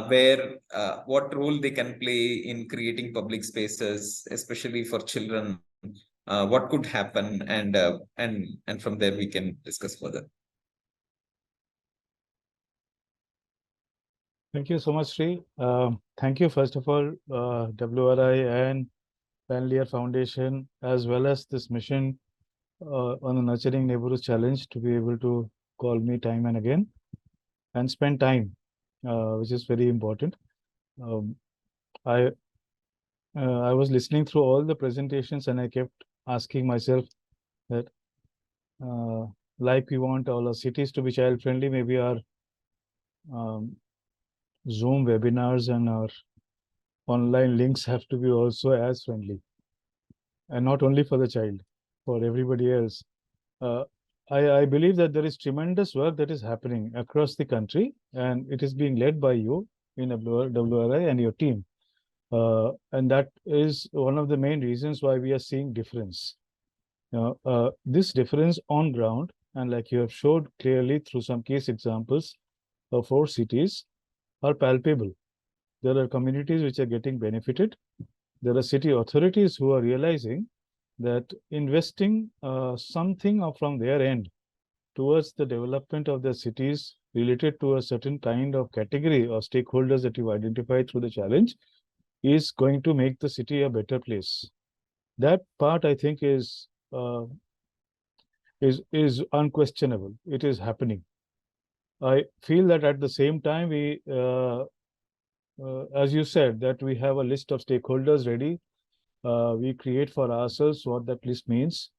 where what role they can play in creating public spaces, especially for children, what could happen, and from there we can discuss further. Thank you so much, Sri. Thank you, first of all, WRI and Panlier Foundation, as well as this mission on the Nurturing Neighborhoods Challenge, to be able to call me time and again and spend time, which is very important. I was listening through all the presentations, and I kept asking myself that, like we want all our cities to be child friendly, maybe our Zoom webinars and our online links have to be also as friendly, and not only for the child, for everybody else. I believe that there is tremendous work that is happening across the country, and it is being led by you in WRI and your team. And that is one of the main reasons why we are seeing difference. This difference on ground, and like you have showed clearly through some case examples of 4 cities, are palpable. There are communities which are getting benefited. There are city authorities who are realizing that investing something from their end towards the development of their cities related to a certain kind of category or stakeholders that you identified through the challenge is going to make the city a better place. That part, I think, is unquestionable. It is happening. I feel that at the same time, we, as you said, that we have a list of stakeholders ready. We create for ourselves what that list means.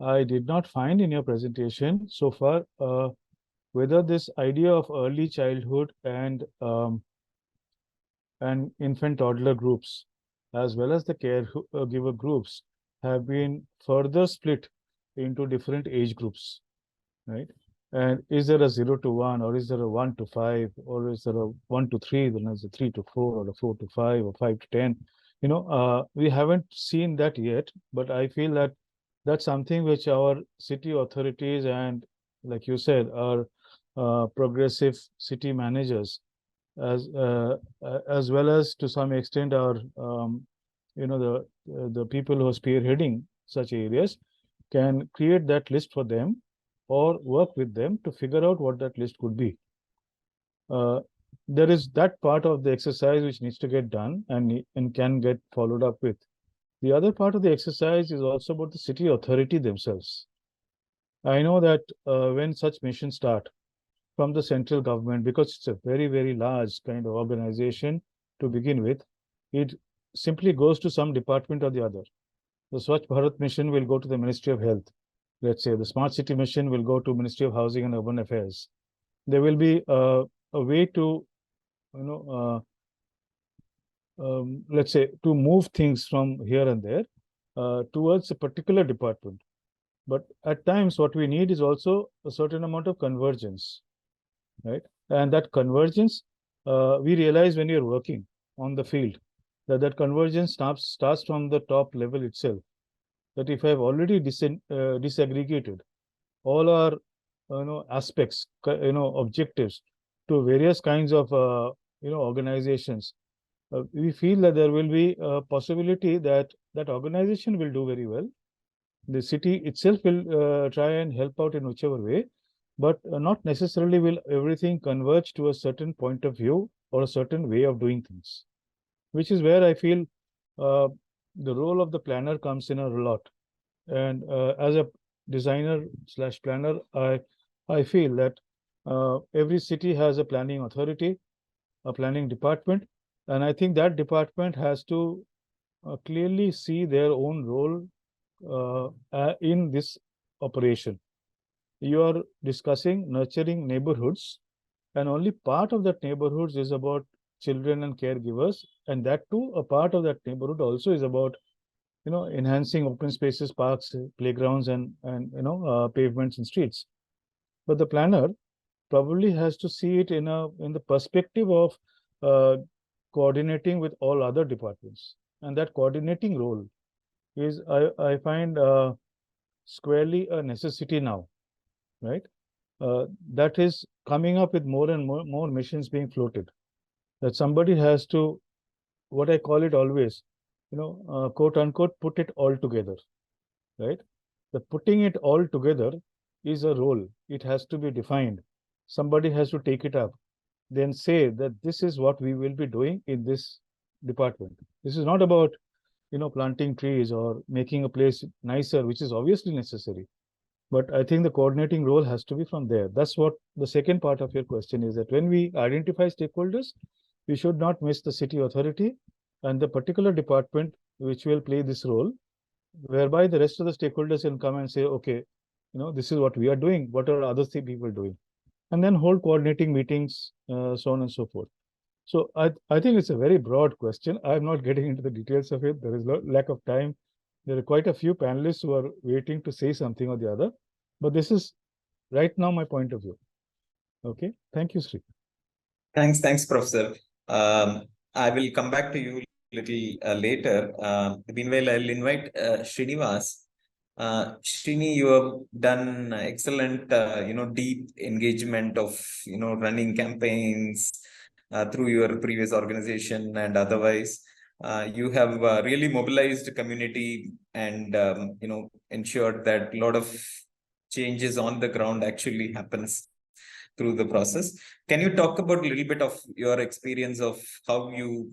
I did not find in your presentation so far whether this idea of early childhood and infant toddler groups, as well as the caregiver groups, have been further split into different age groups, right? And is there a 0 to 1, or is there a 1 to 5, or is there a 1 to 3, then there's a 3 to 4, or a 4 to 5, or 5 to 10? You know, we haven't seen that yet, but I feel that that's something which our city authorities and, like you said, our progressive city managers, as well as to some extent our, you know, the people who are spearheading such areas, can create that list for them or work with them to figure out what that list could be. There is that part of the exercise which needs to get done and can get followed up with. The other part of the exercise is also about the city authority themselves. I know that when such missions start from the central government, because it's a very, very large kind of organization to begin with, it simply goes to some department or the other. The Swachh Bharat mission will go to the Ministry of Health. Let's say the Smart City mission will go to Ministry of Housing and Urban Affairs. There will be a way to, you know, let's say, to move things from here and there towards a particular department. But at times, what we need is also a certain amount of convergence, right? And that convergence, we realize when you're working on the field, that convergence starts from the top level itself. That if I've already disaggregated all our, you know, aspects, you know, objectives to various kinds of, you know, organizations, we feel that there will be a possibility that that organization will do very well. The city itself will try and help out in whichever way, but not necessarily will everything converge to a certain point of view or a certain way of doing things, which is where I feel the role of the planner comes in a lot. And as a designer / planner, I feel that every city has a planning authority, a planning department, and I think that department has to clearly see their own role in this operation. You are discussing nurturing neighborhoods, and only part of that neighborhoods is about children and caregivers, and that too, a part of that neighborhood also is about, you know, enhancing open spaces, parks, playgrounds, and you know, pavements and streets. But the planner probably has to see it in the perspective of coordinating with all other departments, and that coordinating role is, I find, squarely a necessity now, right? That is coming up with more and more missions being floated. That somebody has to, what I call it always, you know, quote unquote, put it all together. right? The putting it all together is a role. It has to be defined. Somebody has to take it up, then say that this is what we will be doing in this department. This is not about, planting trees or making a place nicer, which is obviously necessary. But I think the coordinating role has to be from there. That's what the second part of your question is, that when we identify stakeholders, we should not miss the city authority and the particular department which will play this role, whereby the rest of the stakeholders can come and say, okay, this is what we are doing. What are other people doing? And then hold coordinating meetings, so on and so forth. So I think it's a very broad question. I'm not getting into the details of it. There is lack of time. There are quite a few panelists who are waiting to say something or the other. But this is right now my point of view. Okay. Thank you, Sri. Thanks, Professor. I will come back to you a little later. Meanwhile, I'll invite Srinivas. Srini, you have done excellent, deep engagement of, running campaigns through your previous organization and otherwise. You have really mobilized the community and, ensured that a lot of changes on the ground actually happens through the process. Can you talk about a little bit of your experience of how you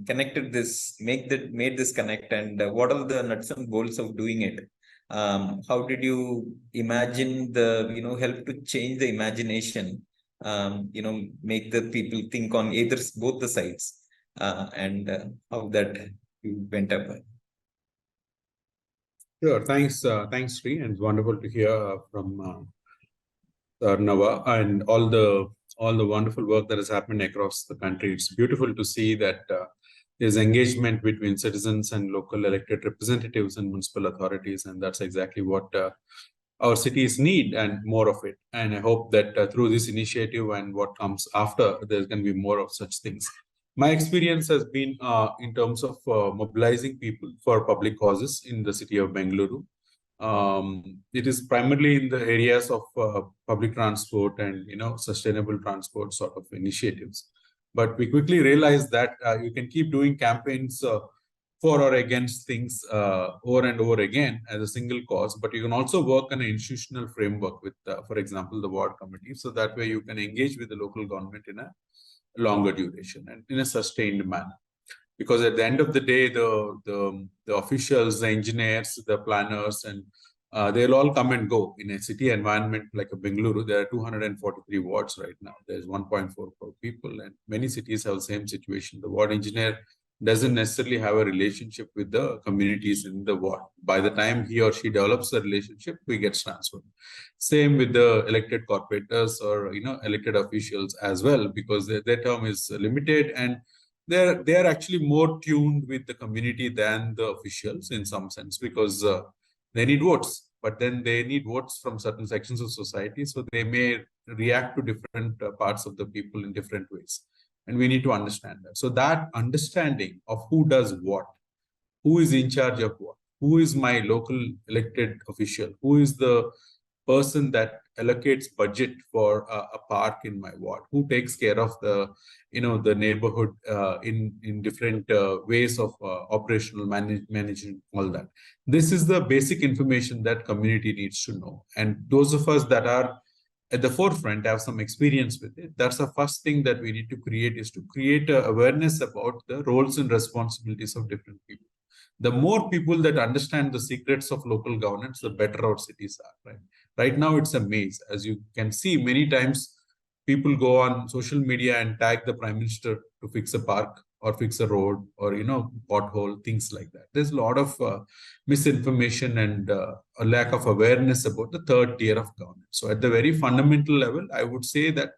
connected this, made this connect, and what are the nuts and bolts of doing it? How did you imagine the, help to change the imagination, make the people think on both the sides, and how that you went up? Sure. Thanks, Sri, and it's wonderful to hear from Arnava and all the wonderful work that has happened across the country. It's beautiful to see that there's engagement between citizens and local elected representatives and municipal authorities, and that's exactly what our cities need, and more of it. And I hope that through this initiative and what comes after, there's going to be more of such things. My experience has been in terms of mobilizing people for public causes in the city of Bengaluru. It is primarily in the areas of public transport and sustainable transport sort of initiatives. But we quickly realized that you can keep doing campaigns for or against things over and over again as a single cause, but you can also work on an institutional framework with, for example, the ward committee. So that way you can engage with the local government in a longer duration and in a sustained manner. Because at the end of the day, the officials, the engineers, the planners, and they'll all come and go. In a city environment like a Bengaluru, there are 243 wards right now. There's 1.4 crore people, and many cities have the same situation. The ward engineer doesn't necessarily have a relationship with the communities in the ward. By the time he or she develops a relationship, he gets transferred. Same with the elected corporators or elected officials as well, because their term is limited, and they are actually more tuned with the community than the officials in some sense, because they need votes, but then they need votes from certain sections of society, so they may react to different parts of the people in different ways. And we need to understand that. So that understanding of who does what, who is in charge of what, who is my local elected official, who is the person that allocates budget for a park in my ward, who takes care of the the neighborhood in different ways of operational management, all that. This is the basic information that community needs to know, and those of us that are at the forefront have some experience with it. That's the first thing that we need to create, is to create awareness about the roles and responsibilities of different people. The more people that understand the secrets of local governance, the better our cities are. Right now, it's a maze. As you can see, many times people go on social media and tag the Prime Minister to fix a park or fix a road or pothole, things like that. There's a lot of misinformation and a lack of awareness about the third tier of governance. So at the very fundamental level, I would say that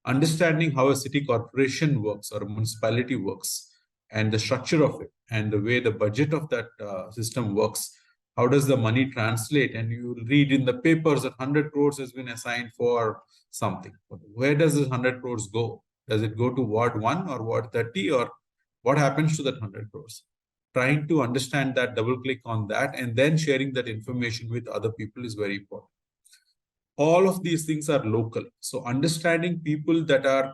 understanding how a city corporation works or a municipality works, and the structure of it, and the way the budget of that system works, how does the money translate? And you will read in the papers that 100 crores has been assigned for something. Where does this 100 crores go? Does it go to Ward 1 or Ward 30, or what happens to that 100 crores? Trying to understand that, double click on that, and then sharing that information with other people is very important. All of these things are local. So understanding people that are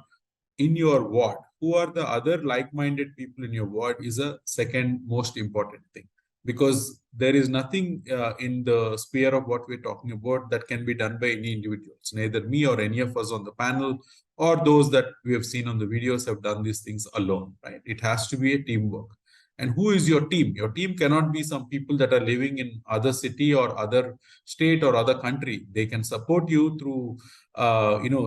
in your ward, who are the other like-minded people in your ward, is a second most important thing. because there is nothing in the sphere of what we're talking about that can be done by any individuals. Neither me or any of us on the panel or those that we have seen on the videos have done these things alone, right? It has to be a teamwork. And who is your team? Your team cannot be some people that are living in other city or other state or other country. They can support you through,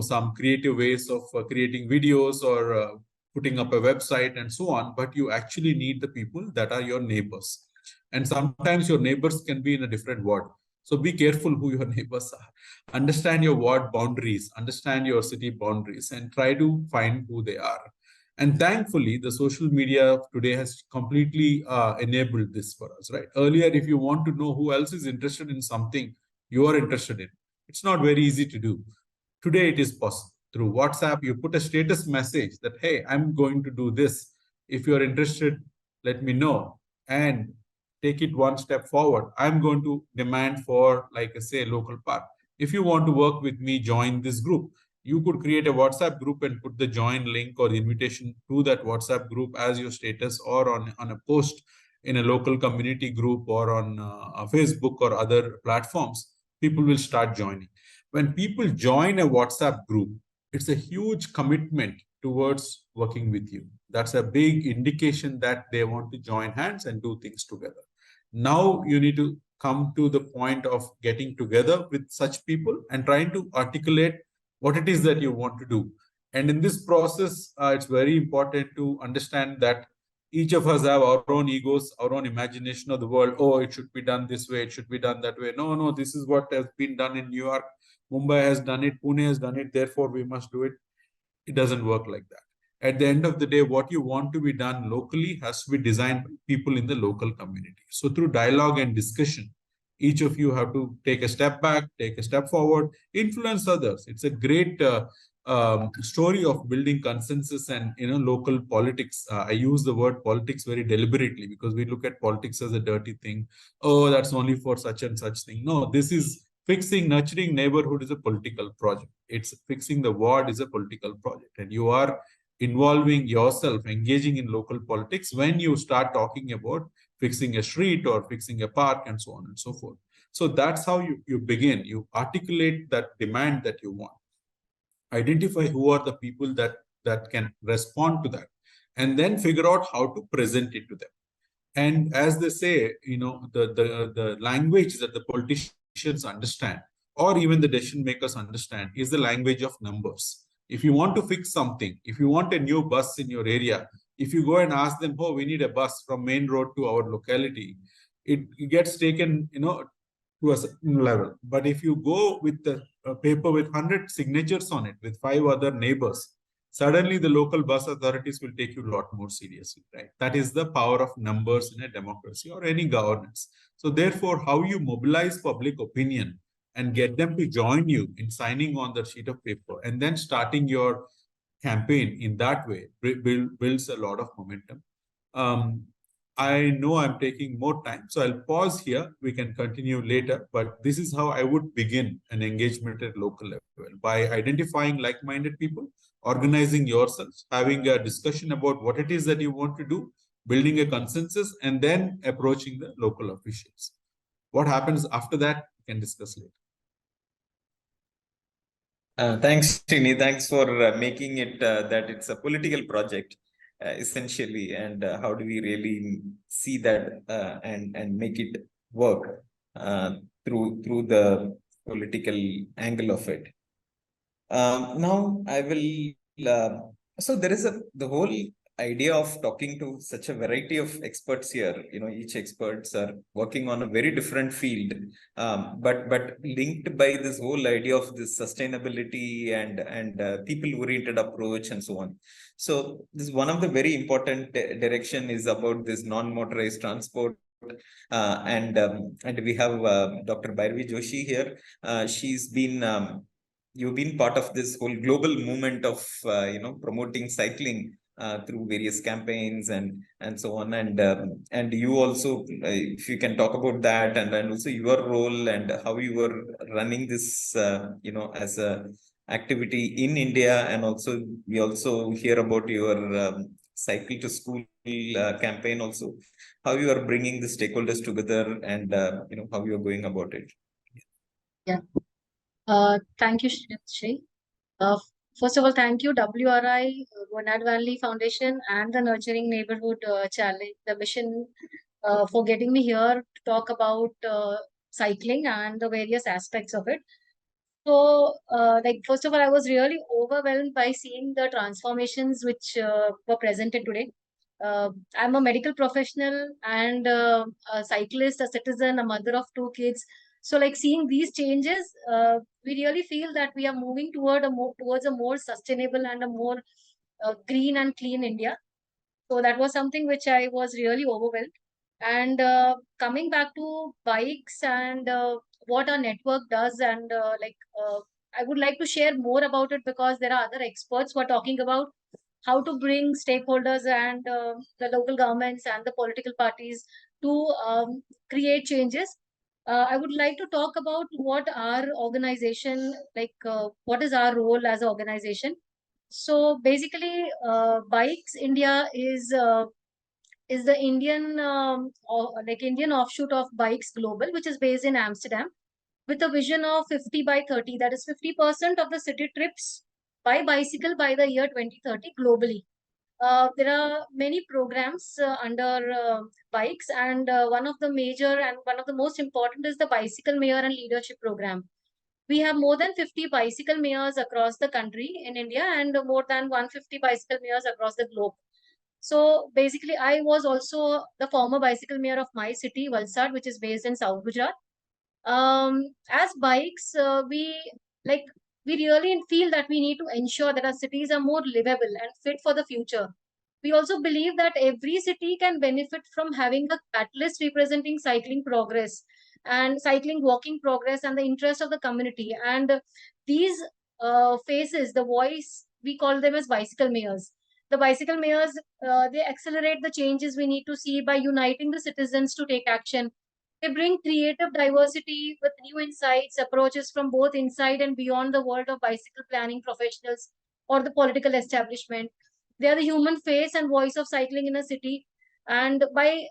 some creative ways of creating videos or putting up a website and so on. But you actually need the people that are your neighbors. And sometimes your neighbors can be in a different ward. So be careful who your neighbors are. Understand your ward boundaries, understand your city boundaries, and try to find who they are. And thankfully, the social media of today has completely enabled this for us, right? Earlier, if you want to know who else is interested in something you are interested in, it's not very easy to do. Today, it is possible. Through WhatsApp, you put a status message that, hey, I'm going to do this. If you're interested, let me know. And take it one step forward. I'm going to demand for, like I say, local park. If you want to work with me, join this group. You could create a WhatsApp group and put the join link or invitation to that WhatsApp group as your status, or on a post in a local community group, or on Facebook or other platforms. People will start joining. When people join a WhatsApp group, it's a huge commitment towards working with you. That's a big indication that they want to join hands and do things together. Now you need to come to the point of getting together with such people and trying to articulate what it is that you want to do. And in this process, it's very important to understand that each of us have our own egos, our own imagination of the world. Oh, it should be done this way, it should be done that way. No, this is what has been done in New York. Mumbai has done it, Pune has done it, therefore we must do it. It doesn't work like that. At the end of the day, what you want to be done locally has to be designed by people in the local community. So through dialogue and discussion, each of you have to take a step back, take a step forward, influence others. It's a great story of building consensus and local politics. I use the word politics very deliberately because we look at politics as a dirty thing. Oh, that's only for such and such thing. No, this is nurturing neighborhood is a political project. It's fixing the ward is a political project. And you are involving yourself, engaging in local politics when you start talking about fixing a street or fixing a park and so on and so forth. So that's how you begin. You articulate that demand that you want. Identify who are the people that can respond to that, and then figure out how to present it to them. And as they say, the language that the politicians understand, or even the decision makers understand, is the language of numbers. If you want to fix something, if you want a new bus in your area, if you go and ask them, oh, we need a bus from main road to our locality, it gets taken, to a certain level. But if you go with the paper with 100 signatures on it, with 5 other neighbors, suddenly the local bus authorities will take you a lot more seriously, right? That is the power of numbers in a democracy or any governance. So therefore, how you mobilize public opinion and get them to join you in signing on the sheet of paper and then starting your campaign in that way builds a lot of momentum. I know I'm taking more time, so I'll pause here. We can continue later, but this is how I would begin an engagement at local level, by identifying like-minded people, organizing yourselves, having a discussion about what it is that you want to do, building a consensus, and then approaching the local officials. What happens after that, we can discuss later. Thanks, Srini. Thanks for making it that it's a political project, essentially, and how do we really see that and make it work through the political angle of it. Now I will. So there is the whole idea of talking to such a variety of experts here. Each experts are working on a very different field, but linked by this whole idea of this sustainability and people-oriented approach and so on. So this is one of the very important direction is about this non-motorized transport. And we have Dr. Bhairavi Joshi here. She's been you've been part of this whole global movement of promoting cycling through various campaigns and so on, and you also, if you can talk about that, and also your role and how you were running this as a activity in India, and also we also hear about your cycle to school campaign also, how you are bringing the stakeholders together and how you are going about it. Yeah. Thank you, Shri. First of all, thank you, WRI, Bonad Valley Foundation, and the Nurturing Neighborhood Challenge, the mission, for getting me here to talk about cycling and the various aspects of it. So, first of all, I was really overwhelmed by seeing the transformations which were presented today. I'm a medical professional and a cyclist, a citizen, a mother of 2 kids. So, seeing these changes, we really feel that we are moving towards a more sustainable and a more green and clean India. So that was something which I was really overwhelmed. And coming back to bikes and what our network does, and I would like to share more about it because there are other experts who are talking about how to bring stakeholders and the local governments and the political parties to create changes. I would like to talk about what our organization, what is our role as an organization. So basically, Bikes India is the Indian Indian offshoot of Bikes Global, which is based in Amsterdam, with a vision of 50 by 30. That is 50% of the city trips by bicycle by the year 2030 globally. There are many programs under bikes, and one of the major and one of the most important is the Bicycle Mayor and Leadership Program. We have more than 50 bicycle mayors across the country in India and more than 150 bicycle mayors across the globe. So basically, I was also the former bicycle mayor of my city, Valsad, which is based in South Gujarat. As bikes, like we really feel that we need to ensure that our cities are more livable and fit for the future. We also believe that every city can benefit from having a catalyst representing cycling progress and cycling walking progress and the interest of the community. And these faces, the voice, we call them as bicycle mayors. The bicycle mayors, they accelerate the changes we need to see by uniting the citizens to take action. They bring creative diversity with new insights, approaches from both inside and beyond the world of bicycle planning professionals or the political establishment. They are the human face and voice of cycling in a city. And by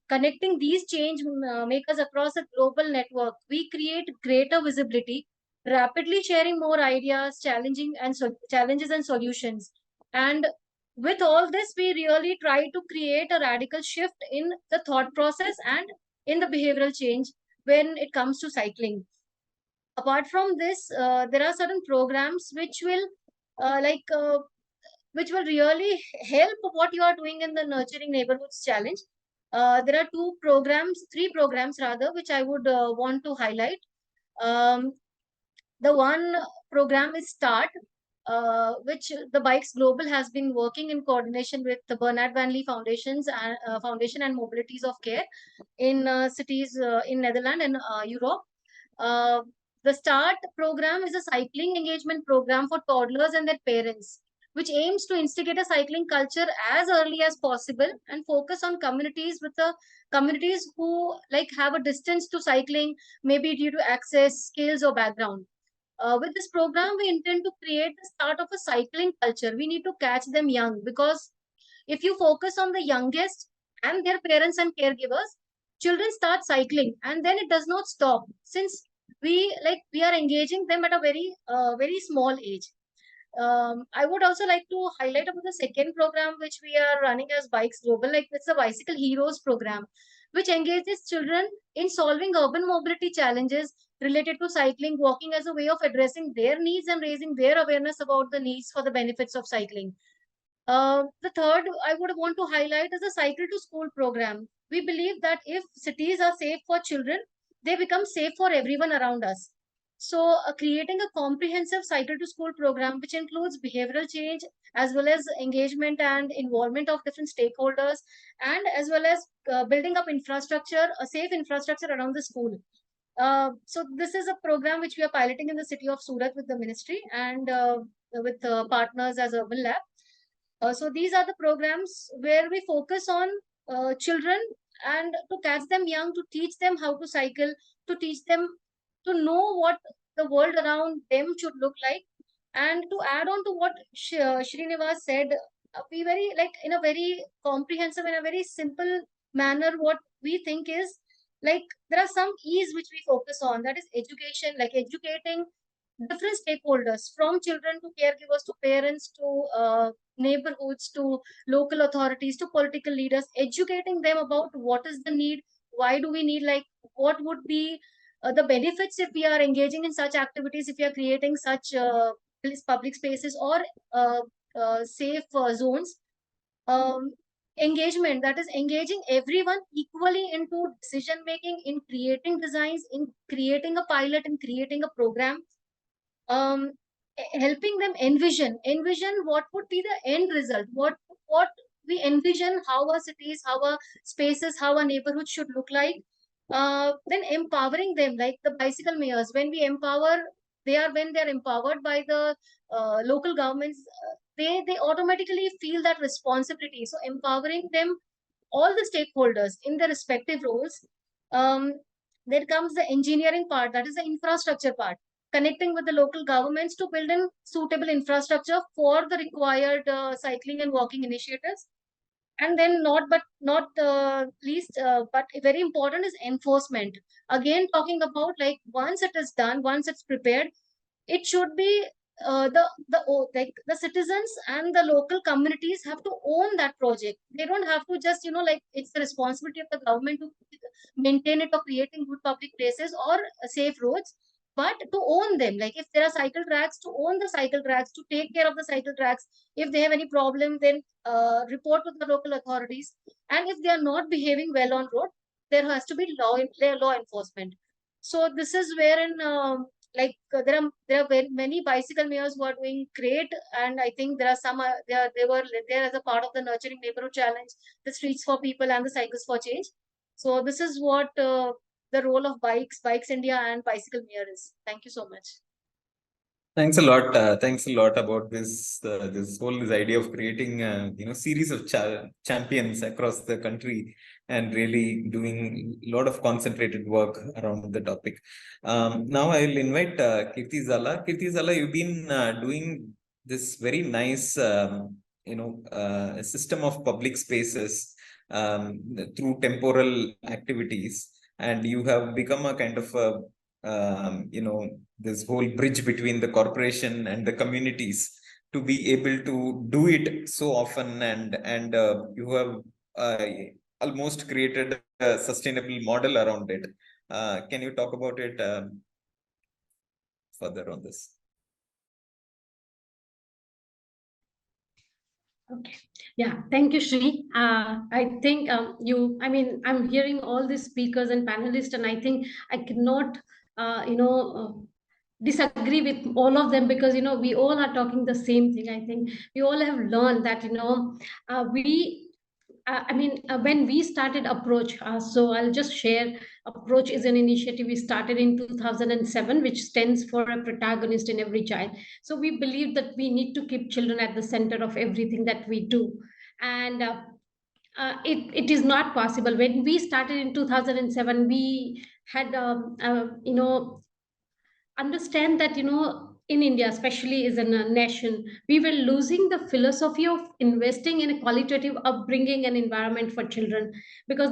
connecting these change makers across a global network, we create greater visibility, rapidly sharing more ideas, challenges and solutions. And with all this, we really try to create a radical shift in the thought process and in the behavioral change when it comes to cycling. Apart from this, there are certain programs which will really help what you are doing in the Nurturing Neighborhoods Challenge. There are three programs rather, which I would want to highlight. The one program is START, which the Bikes Global has been working in coordination with the Bernard Vanley Foundation and Mobilities of Care in cities in Netherlands and Europe. The START program is a cycling engagement program for toddlers and their parents, which aims to instigate a cycling culture as early as possible and focus on communities who have a distance to cycling, maybe due to access, skills, or background. With this program, we intend to create the start of a cycling culture. We need to catch them young, because if you focus on the youngest and their parents and caregivers, children start cycling and then it does not stop, since we are engaging them at a very small age. I would also like to highlight about the second program which we are running as Bikes Global. It's the Bicycle Heroes program, which engages children in solving urban mobility challenges related to cycling, walking as a way of addressing their needs and raising their awareness about the needs for the benefits of cycling. The third I would want to highlight is the Cycle to School program. We believe that if cities are safe for children, they become safe for everyone around us. So creating a comprehensive Cycle to School program, which includes behavioral change as well as engagement and involvement of different stakeholders, and as well as building up infrastructure, a safe infrastructure around the school. So this is a program which we are piloting in the city of Surat with the ministry and with partners as Urban Lab. So these are the programs where we focus on children and to catch them young, to teach them how to cycle, to teach them to know what the world around them should look like. And to add on to what Srinivas said, be very like in a very comprehensive, in a very simple manner. What we think is like there are some E's which we focus on, that is education, like educating different stakeholders from children to caregivers to parents to neighborhoods to local authorities to political leaders, educating them about what is the need, why do we need, like what would be the benefits if we are engaging in such activities, if we are creating such public spaces or safe zones. um, Engagement, that is engaging everyone equally into decision making, in creating designs, in creating a pilot, in creating a program. um, Helping them envision what would be the end result, what we envision, how our cities, how our spaces, how our neighborhoods should look like. Then empowering them, like the bicycle mayors, when we empower, when they're empowered by the local governments, they automatically feel that responsibility. So empowering them, all the stakeholders in their respective roles. um, there comes the engineering part, that is the infrastructure part, connecting with the local governments to build in suitable infrastructure for the required cycling and walking initiatives. And then not least, but very important is enforcement. Again, talking about like once it is done, once it's prepared, it should be like the citizens and the local communities have to own that project. They don't have to just like it's the responsibility of the government to maintain it or creating good public places or safe roads, but to own them. Like if there are cycle tracks, to own the cycle tracks, to take care of the cycle tracks. If they have any problem, then report to the local authorities. And if they are not behaving well on road, there has to be law enforcement. So this is wherein there are very many bicycle mayors who are doing great, and I think there are some they were there as a part of the Nurturing Neighborhood Challenge, the Streets for People and the Cycles for Change. So this is what the role of Bikes India and Bicycle Mayor is. Thank you so much. Thanks a lot. Thanks a lot about this idea of creating series of champions across the country and really doing a lot of concentrated work around the topic. Now I will invite Kirti Zala. Kirti Zala, you've been doing this very nice system of public spaces through temporal activities, and you have become a kind of this whole bridge between the corporation and the communities to be able to do it so often, and you have almost created a sustainable model around it. Can you talk about it further on this? Okay. Yeah, thank you, Shri. I think I'm hearing all these speakers and panelists, and I think I cannot, disagree with all of them, because, we all are talking the same thing. I think we all have learned that, when we started Approach, so I'll just share. Approach is an initiative we started in 2007, which stands for a protagonist in every child. So we believe that we need to keep children at the center of everything that we do. And it is not possible. When we started in 2007, we had, understand that, in India, especially as a nation, we were losing the philosophy of investing in a qualitative upbringing and environment for children, because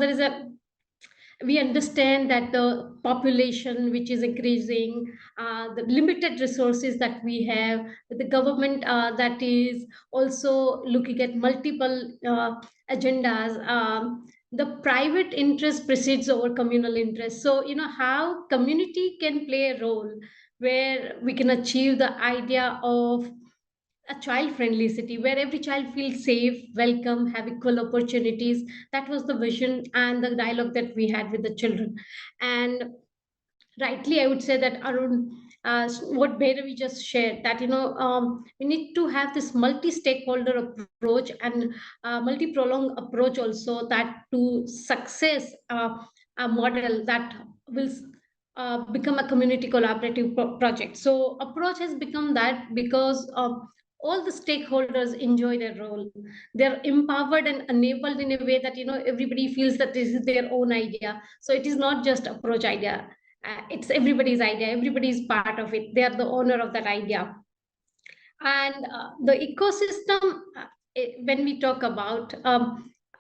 we understand that the population which is increasing, the limited resources that we have, the government that is also looking at multiple agendas, the private interest precedes over communal interest. So, how community can play a role where we can achieve the idea of a child-friendly city where every child feels safe, welcome, have equal opportunities. That was the vision and the dialogue that we had with the children. And rightly, I would say that Arun, what Bhairavi just shared, that we need to have this multi-stakeholder approach and multi-pronged approach also, that to success a model that will become a community collaborative project. So approach has become that because all the stakeholders enjoy their role. They're empowered and enabled in a way that everybody feels that this is their own idea. So it is not just approach idea. It's everybody's idea. Everybody's part of it. They are the owner of that idea. And the ecosystem, when we talk about,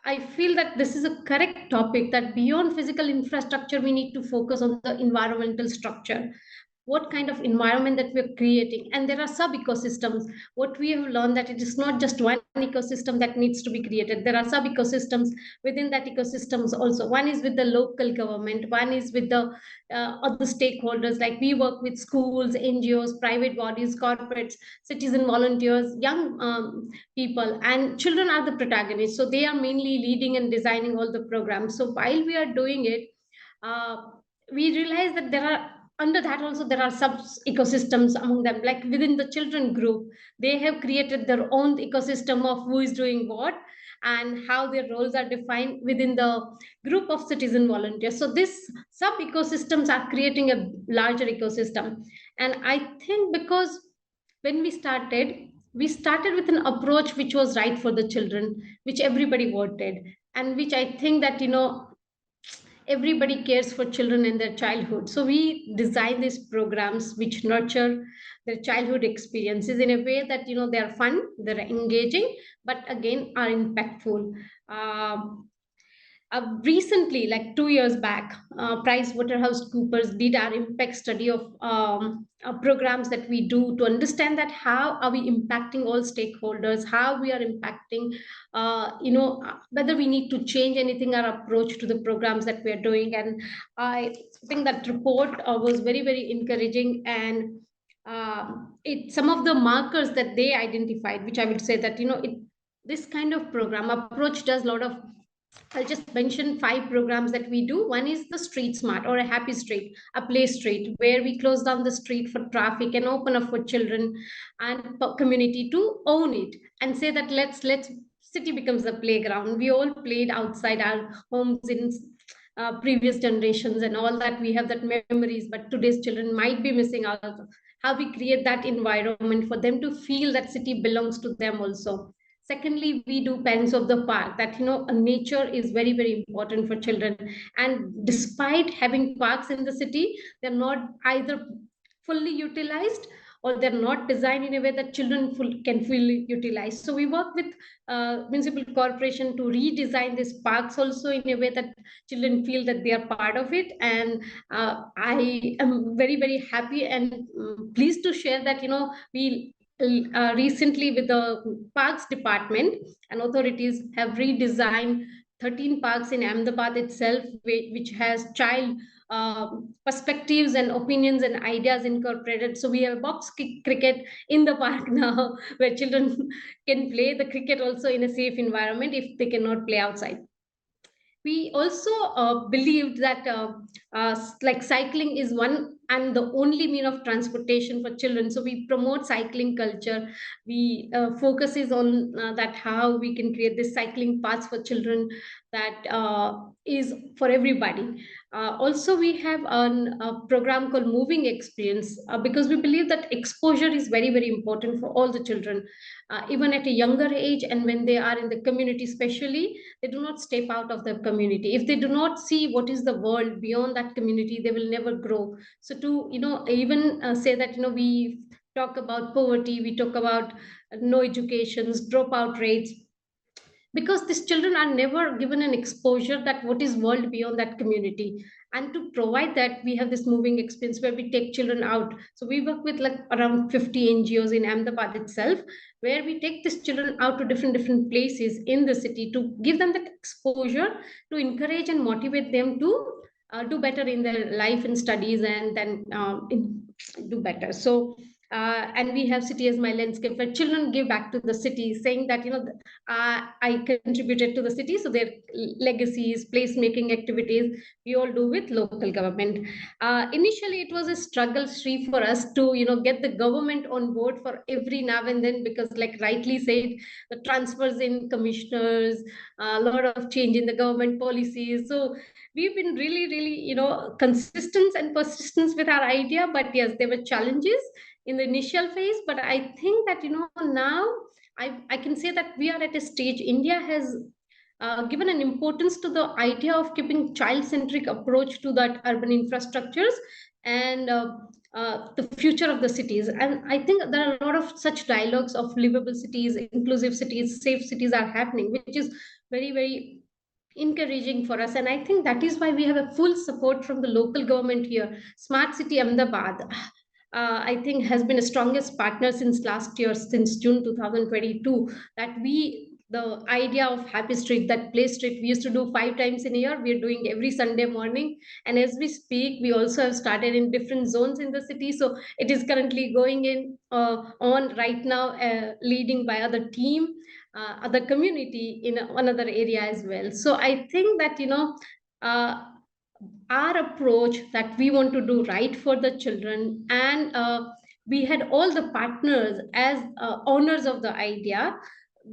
I feel that this is a correct topic, that beyond physical infrastructure, we need to focus on the environmental structure. What kind of environment that we're creating, and there are sub ecosystems. What we have learned, that it is not just one ecosystem that needs to be created. There are sub ecosystems within that ecosystems also. One is with the local government, one is with the other stakeholders, like we work with schools, NGOs, private bodies, corporates, citizen volunteers, young people, and children are the protagonists, so they are mainly leading and designing all the programs. So while we are doing it, uh, we realize that there are, under that also, there are sub ecosystems among them. Like within the children group, they have created their own ecosystem of who is doing what and how their roles are defined within the group of citizen volunteers. So these sub ecosystems are creating a larger ecosystem. And I think because when we started with an approach which was right for the children, which everybody wanted, and which I think that, everybody cares for children in their childhood. So we design these programs which nurture their childhood experiences in a way that, they are fun, they're engaging, but again are impactful. Recently, like 2 years back, PricewaterhouseCoopers did our impact study of programs that we do, to understand that how are we impacting all stakeholders, how we are impacting, whether we need to change anything, our approach to the programs that we are doing. And I think that report was very, very encouraging. And some of the markers that they identified, which I would say that, this kind of program approach does a lot of, I'll just mention 5 programs that we do. One is the street smart, or a happy street, a play street, where we close down the street for traffic and open up for children and community to own it and say that let's city becomes a playground. We all played outside our homes in previous generations and all that. We have that memories, but today's children might be missing out. How we create that environment for them to feel that city belongs to them also. Secondly, we do parents of the park, that, nature is very, very important for children. And despite having parks in the city, they're not either fully utilized, or they're not designed in a way that children can fully utilize. So we work with municipal corporation to redesign these parks also in a way that children feel that they are part of it. And I am very, very happy and pleased to share that, we recently, with the parks department and authorities, have redesigned 13 parks in Ahmedabad itself, which has child perspectives and opinions and ideas incorporated. So we have box cricket in the park now, where children can play the cricket also in a safe environment if they cannot play outside. We also believed that like cycling is one and the only mean of transportation for children. So we promote cycling culture. We focuses on that how we can create this cycling paths for children that is for everybody. Also, we have a program called Moving Experience, because we believe that exposure is very, very important for all the children, even at a younger age. And when they are in the community, especially, they do not step out of the community. If they do not see what is the world beyond that community, they will never grow. So to, even say that, we talk about poverty, we talk about no educations, dropout rates, because these children are never given an exposure that what is world beyond that community. And to provide that, we have this moving experience where we take children out. So we work with like around 50 NGOs in Ahmedabad itself, where we take these children out to different places in the city to give them that exposure, to encourage and motivate them to do better in their life and studies, and then do better. So and we have City as My Landscape, where children give back to the city, saying that, I contributed to the city. So their legacies, placemaking activities, we all do with local government. Initially, it was a struggle, Sri, for us to, get the government on board for every now and then, because like rightly said, the transfers in commissioners, a lot of change in the government policies. So we've been really, really, consistent and persistent with our idea. But yes, there were challenges in the initial phase. But I think that, now I can say that we are at a stage, India has given an importance to the idea of keeping child-centric approach to that urban infrastructures. And the future of the cities. And I think there are a lot of such dialogues of livable cities, inclusive cities, safe cities are happening, which is very, very encouraging for us. And I think that is why we have a full support from the local government here. Smart City Ahmedabad, I think, has been the strongest partner since last year, since June 2022, that the idea of Happy Street, that play street, we used to do 5 times in a year. We're doing every Sunday morning. And as we speak, we also have started in different zones in the city. So it is currently going on right now, leading by other team, other community in another area as well. So I think that, our approach that we want to do right for the children, and we had all the partners as owners of the idea.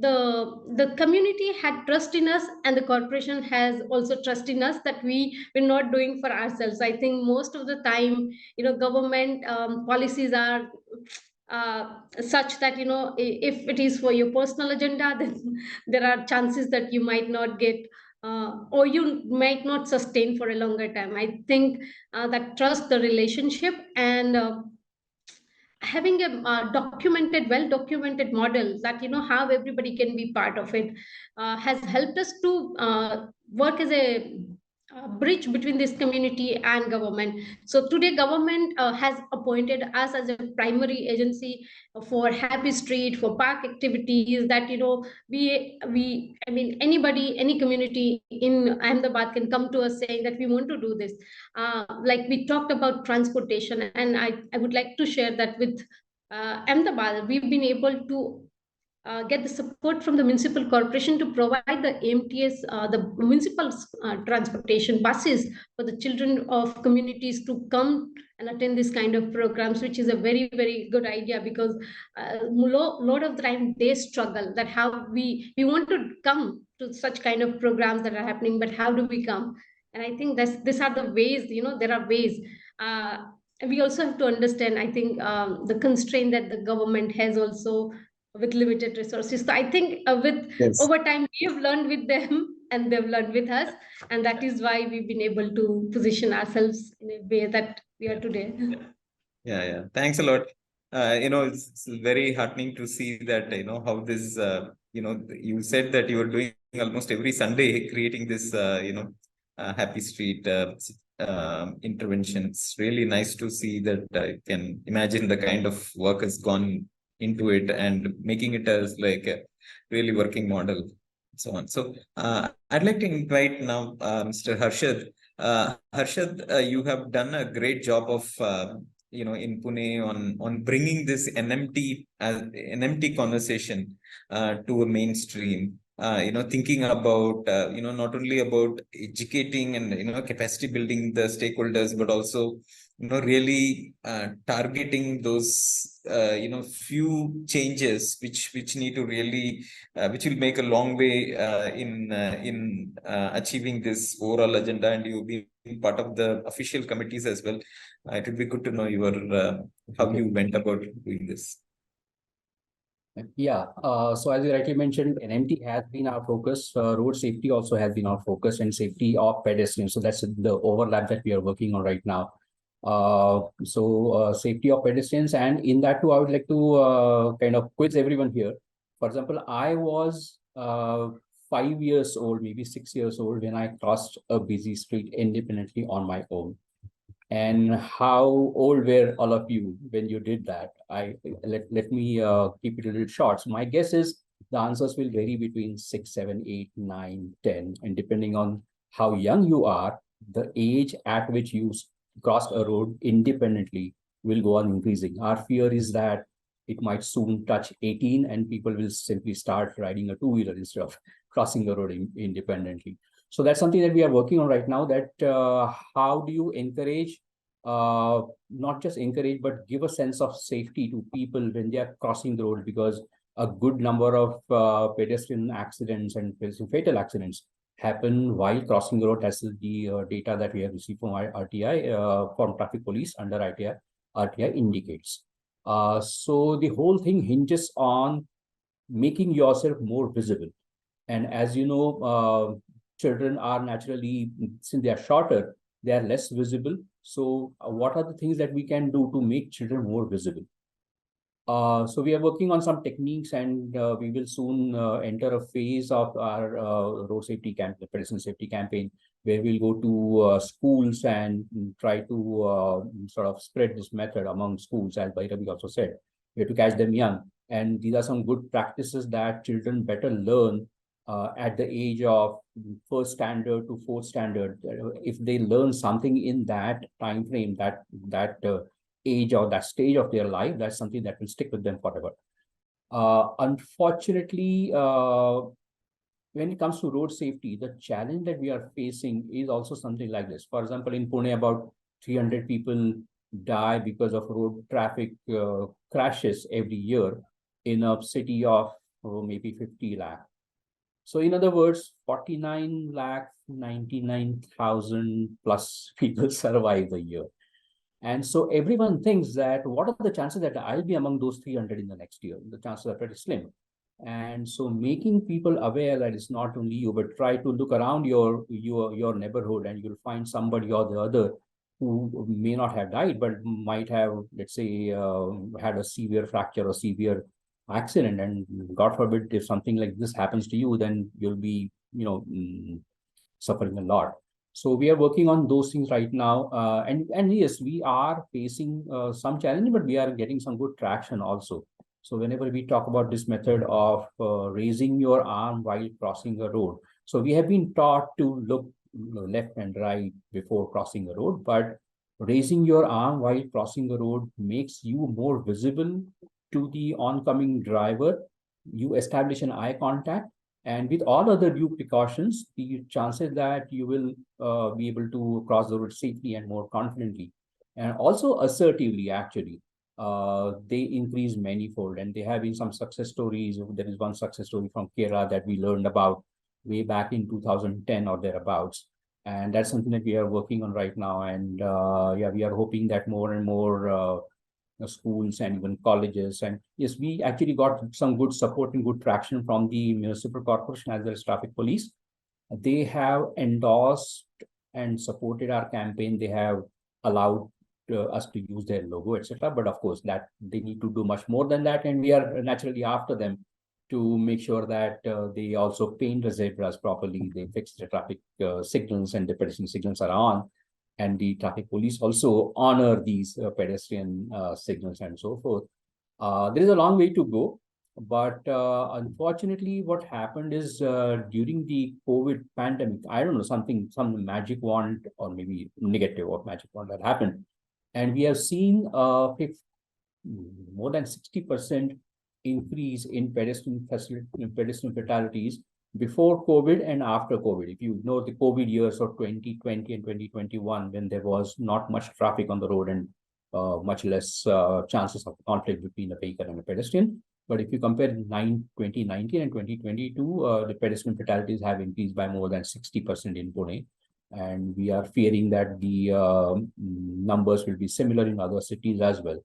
The community had trust in us, and the corporation has also trust in us, that we're not doing for ourselves. I think most of the time, government policies are such that, if it is for your personal agenda, then there are chances that you might not get, or you might not sustain for a longer time. I think that trust, the relationship, and having a well documented model that, how everybody can be part of it, has helped us to work as a bridge between this community and government. So today government has appointed us as a primary agency for Happy Street, for park activities, that, anybody, any community in Ahmedabad can come to us saying that we want to do this. Like we talked about transportation, and I would like to share that with Ahmedabad, we've been able to get the support from the municipal corporation to provide the MTS, the municipal transportation buses for the children of communities to come and attend this kind of programs, which is a very, very good idea, because lot of the time they struggle that how we want to come to such kind of programs that are happening, but how do we come? And I think these are the ways, there are ways. We also have to understand, I think, the constraint that the government has also with limited resources. So I think over time, we have learned with them and they've learned with us. And that is why we've been able to position ourselves in a way that we are today. Yeah. Thanks a lot. It's very heartening to see that, how this, you said that you were doing almost every Sunday, creating this, Happy Street interventions. Really nice to see that. I can imagine the kind of work has gone into it and making it as like a really working model, so on. So I'd like to invite now Mr. Harshad. Harshad, you have done a great job of in Pune on bringing this NMT conversation to a mainstream. Thinking about not only about educating and capacity building the stakeholders, but also really targeting those few changes which need to really which will make a long way in achieving this overall agenda. And you've been part of the official committees as well. It would be good to know your how you went about doing this. Yeah, so as you rightly mentioned, NMT has been our focus. Road safety also has been our focus, and safety of pedestrians. So that's the overlap that we are working on right now. Safety of pedestrians, and in that too, I would like to kind of quiz everyone here. For example, I was 5 years old, maybe 6 years old, when I crossed a busy street independently on my own. And how old were all of you when you did that? Let me keep it a little short. So my guess is the answers will vary between 6, 7, 8, 9, 10, and depending on how young you are, the age at which you crossed a road independently will go on increasing. Our fear is that it might soon touch 18 and people will simply start riding a two-wheeler instead of crossing the road independently. So that's something that we are working on right now, that how do you encourage, not just encourage, but give a sense of safety to people when they are crossing the road, because a good number of pedestrian accidents and fatal accidents happen while crossing the road, as the data that we have received from RTI, from traffic police under RTI indicates. So the whole thing hinges on making yourself more visible. And as you know, children are naturally, since they are shorter, they are less visible. So what are the things that we can do to make children more visible? So we are working on some techniques, and we will soon enter a phase of our road safety campaign, pedestrian safety campaign, where we'll go to schools and try to sort of spread this method among schools, as Bhairavi also said. We have to catch them young. And these are some good practices that children better learn at the age of first standard to fourth standard. If they learn something in that time frame, that age or that stage of their life, that's something that will stick with them forever. Unfortunately, when it comes to road safety, the challenge that we are facing is also something like this. For example, in Pune, about 300 people die because of road traffic crashes every year in a city of maybe 50 lakh. So in other words, 49 lakh 99,000 plus people survive a year. And so everyone thinks that what are the chances that I'll be among those 300 in the next year? The chances are pretty slim. And so making people aware that it's not only you, but try to look around your neighborhood, and you'll find somebody or the other who may not have died, but might have, let's say, had a severe fracture or severe accident. And God forbid, if something like this happens to you, then you'll be, suffering a lot. So we are working on those things right now. And yes, we are facing some challenge, but we are getting some good traction also. So whenever we talk about this method of raising your arm while crossing a road, so we have been taught to look left and right before crossing a road, but raising your arm while crossing a road makes you more visible to the oncoming driver. You establish an eye contact, and with all other due precautions, the chances that you will be able to cross the road safely and more confidently, and also assertively, actually, they increase manifold. And there have been some success stories. There is one success story from Kerala that we learned about way back in 2010 or thereabouts. And that's something that we are working on right now. And yeah, we are hoping that more and more schools and even colleges. And yes, we actually got some good support and good traction from the municipal corporation as well as traffic police. They have endorsed and supported our campaign. They have allowed us to use their logo, etc. But of course, that they need to do much more than that, and we are naturally after them to make sure that they also paint the zebras properly. They fix the traffic signals, and the pedestrian signals are on, and the traffic police also honor these pedestrian signals and so forth. There is a long way to go, but unfortunately, what happened is during the COVID pandemic, I don't know, some magic wand or maybe negative of magic wand that happened. And we have seen more than 60% increase in pedestrian fatalities before COVID and after COVID. If you ignore the COVID years of 2020 and 2021, when there was not much traffic on the road and much less chances of conflict between a vehicle and a pedestrian. But if you compare 2019 and 2022, the pedestrian fatalities have increased by more than 60% in Pune. And we are fearing that the numbers will be similar in other cities as well.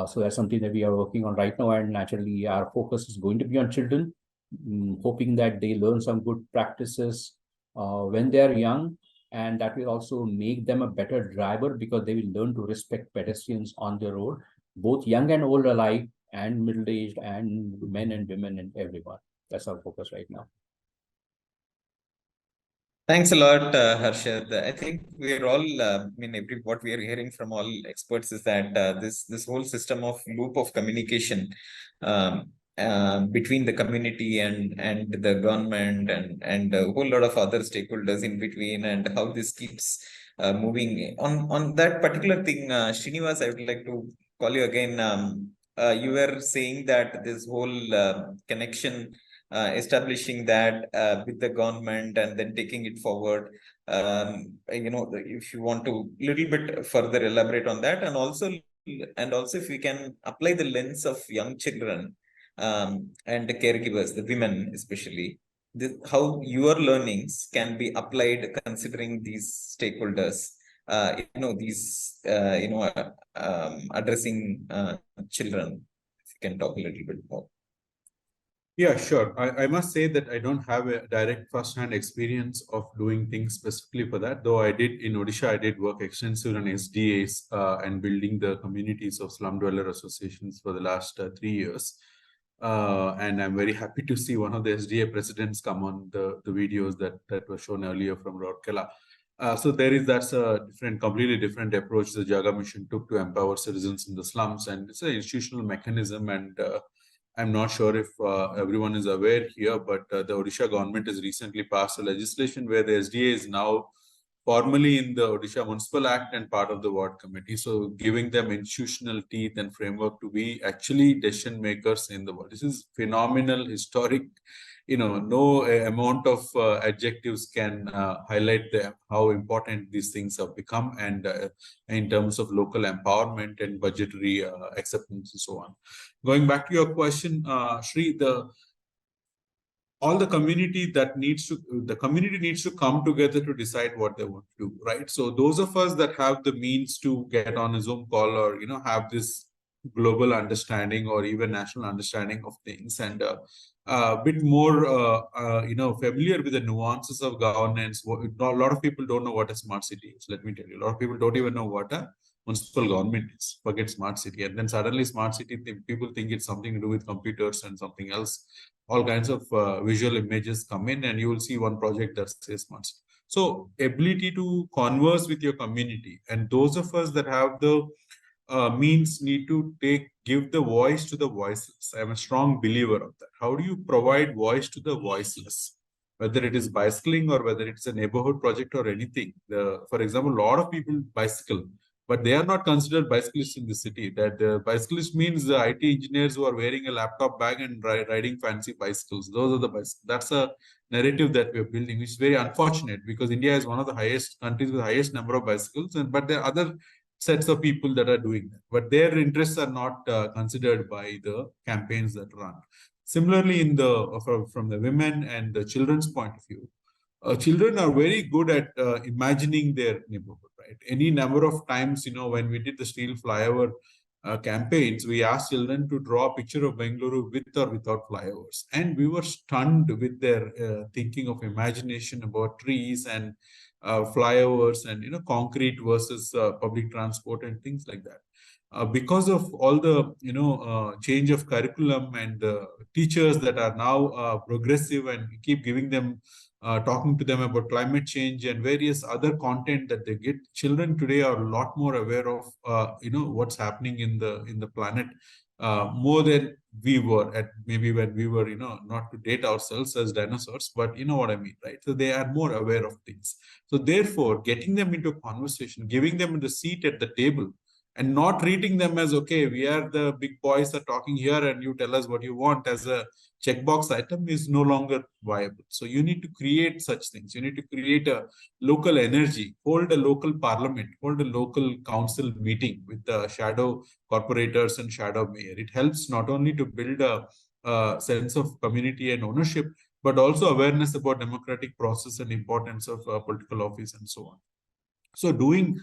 So that's something that we are working on right now. And naturally, our focus is going to be on children, hoping that they learn some good practices when they are young. And that will also make them a better driver, because they will learn to respect pedestrians on the road, both young and old alike, and middle-aged, and men and women and everyone. That's our focus right now. Thanks a lot, Harshad. I think we're all, what we are hearing from all experts is that this whole system of loop of communication between the community and the government and a whole lot of other stakeholders in between, and how this keeps moving. On that particular thing, Srinivas, I would like to call you again. You were saying that this whole connection, establishing that with the government and then taking it forward. If you want to little bit further elaborate on that, and also if we can apply the lens of young children and the caregivers, the women especially, how your learnings can be applied considering these stakeholders. Addressing children. If you can talk a little bit more. Yeah, sure. I must say that I don't have a direct first-hand experience of doing things specifically for that, though I did in Odisha, I did work extensively on SDAs and building the communities of slum dweller associations for the last 3 years. And I'm very happy to see one of the SDA presidents come on the videos that were shown earlier from Rourkela. So that's a completely different approach the Jaga Mission took to empower citizens in the slums, and it's an institutional mechanism. And I'm not sure if everyone is aware here, but the Odisha government has recently passed a legislation where the SDA is now formally in the Odisha Municipal Act and part of the ward committee. So giving them institutional teeth and framework to be actually decision makers in the ward. This is phenomenal, historic. No amount of adjectives can highlight how important these things have become, and in terms of local empowerment and budgetary acceptance and so on. Going back to your question, Shri, all the community needs to come together to decide what they want to do, right? So those of us that have the means to get on a Zoom call or have this global understanding or even national understanding of things, and a bit more familiar with the nuances of governance. A lot of people don't know what a smart city is. Let me tell you, a lot of people don't even know what a municipal government is. Forget smart city, and then suddenly smart city people think it's something to do with computers and something else. All kinds of visual images come in, and you will see one project that says smart city. So ability to converse with your community, and those of us that have the means need to give the voice to the voiceless. I'm a strong believer of that. How do you provide voice to the voiceless? Whether it is bicycling or whether it's a neighborhood project or anything. For example, a lot of people bicycle, but they are not considered bicyclists in the city. That the bicyclist means the IT engineers who are wearing a laptop bag and riding fancy bicycles. Those are the bicycles. That's a narrative that we're building, which is very unfortunate because India is one of the highest countries with the highest number of bicycles, but there are other sets of people that are doing that, but their interests are not considered by the campaigns that run. Similarly, from the women and the children's point of view, children are very good at imagining their neighborhood, right? Any number of times, when we did the steel flyover campaigns, we asked children to draw a picture of Bengaluru with or without flyovers, and we were stunned with their thinking of imagination about trees and flyovers and concrete versus public transport and things like that. Because of all the change of curriculum and teachers that are now progressive and keep giving them talking to them about climate change and various other content that they get, children today are a lot more aware of what's happening in the planet more than we were at maybe when we were not to date ourselves as dinosaurs, but you know what I mean, right? So they are more aware of things. So therefore, getting them into a conversation, giving them the seat at the table, and not treating them as, okay, we are the big boys are talking here and you tell us what you want as a checkbox item, is no longer viable. So you need to create such things. You need to create a local energy, hold a local parliament, hold a local council meeting with the shadow corporators and shadow mayor. It helps not only to build a sense of community and ownership, but also awareness about democratic process and importance of political office and so on. So doing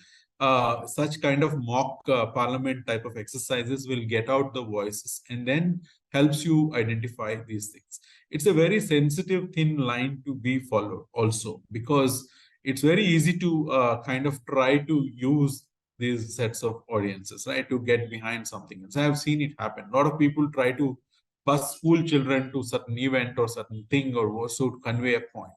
such kind of mock parliament type of exercises will get out the voices and then helps you identify these things. It's a very sensitive, thin line to be followed also, because it's very easy to kind of try to use these sets of audiences, right, to get behind something else. I have seen it happen. A lot of people try to bus school children to certain event or certain thing or so to convey a point.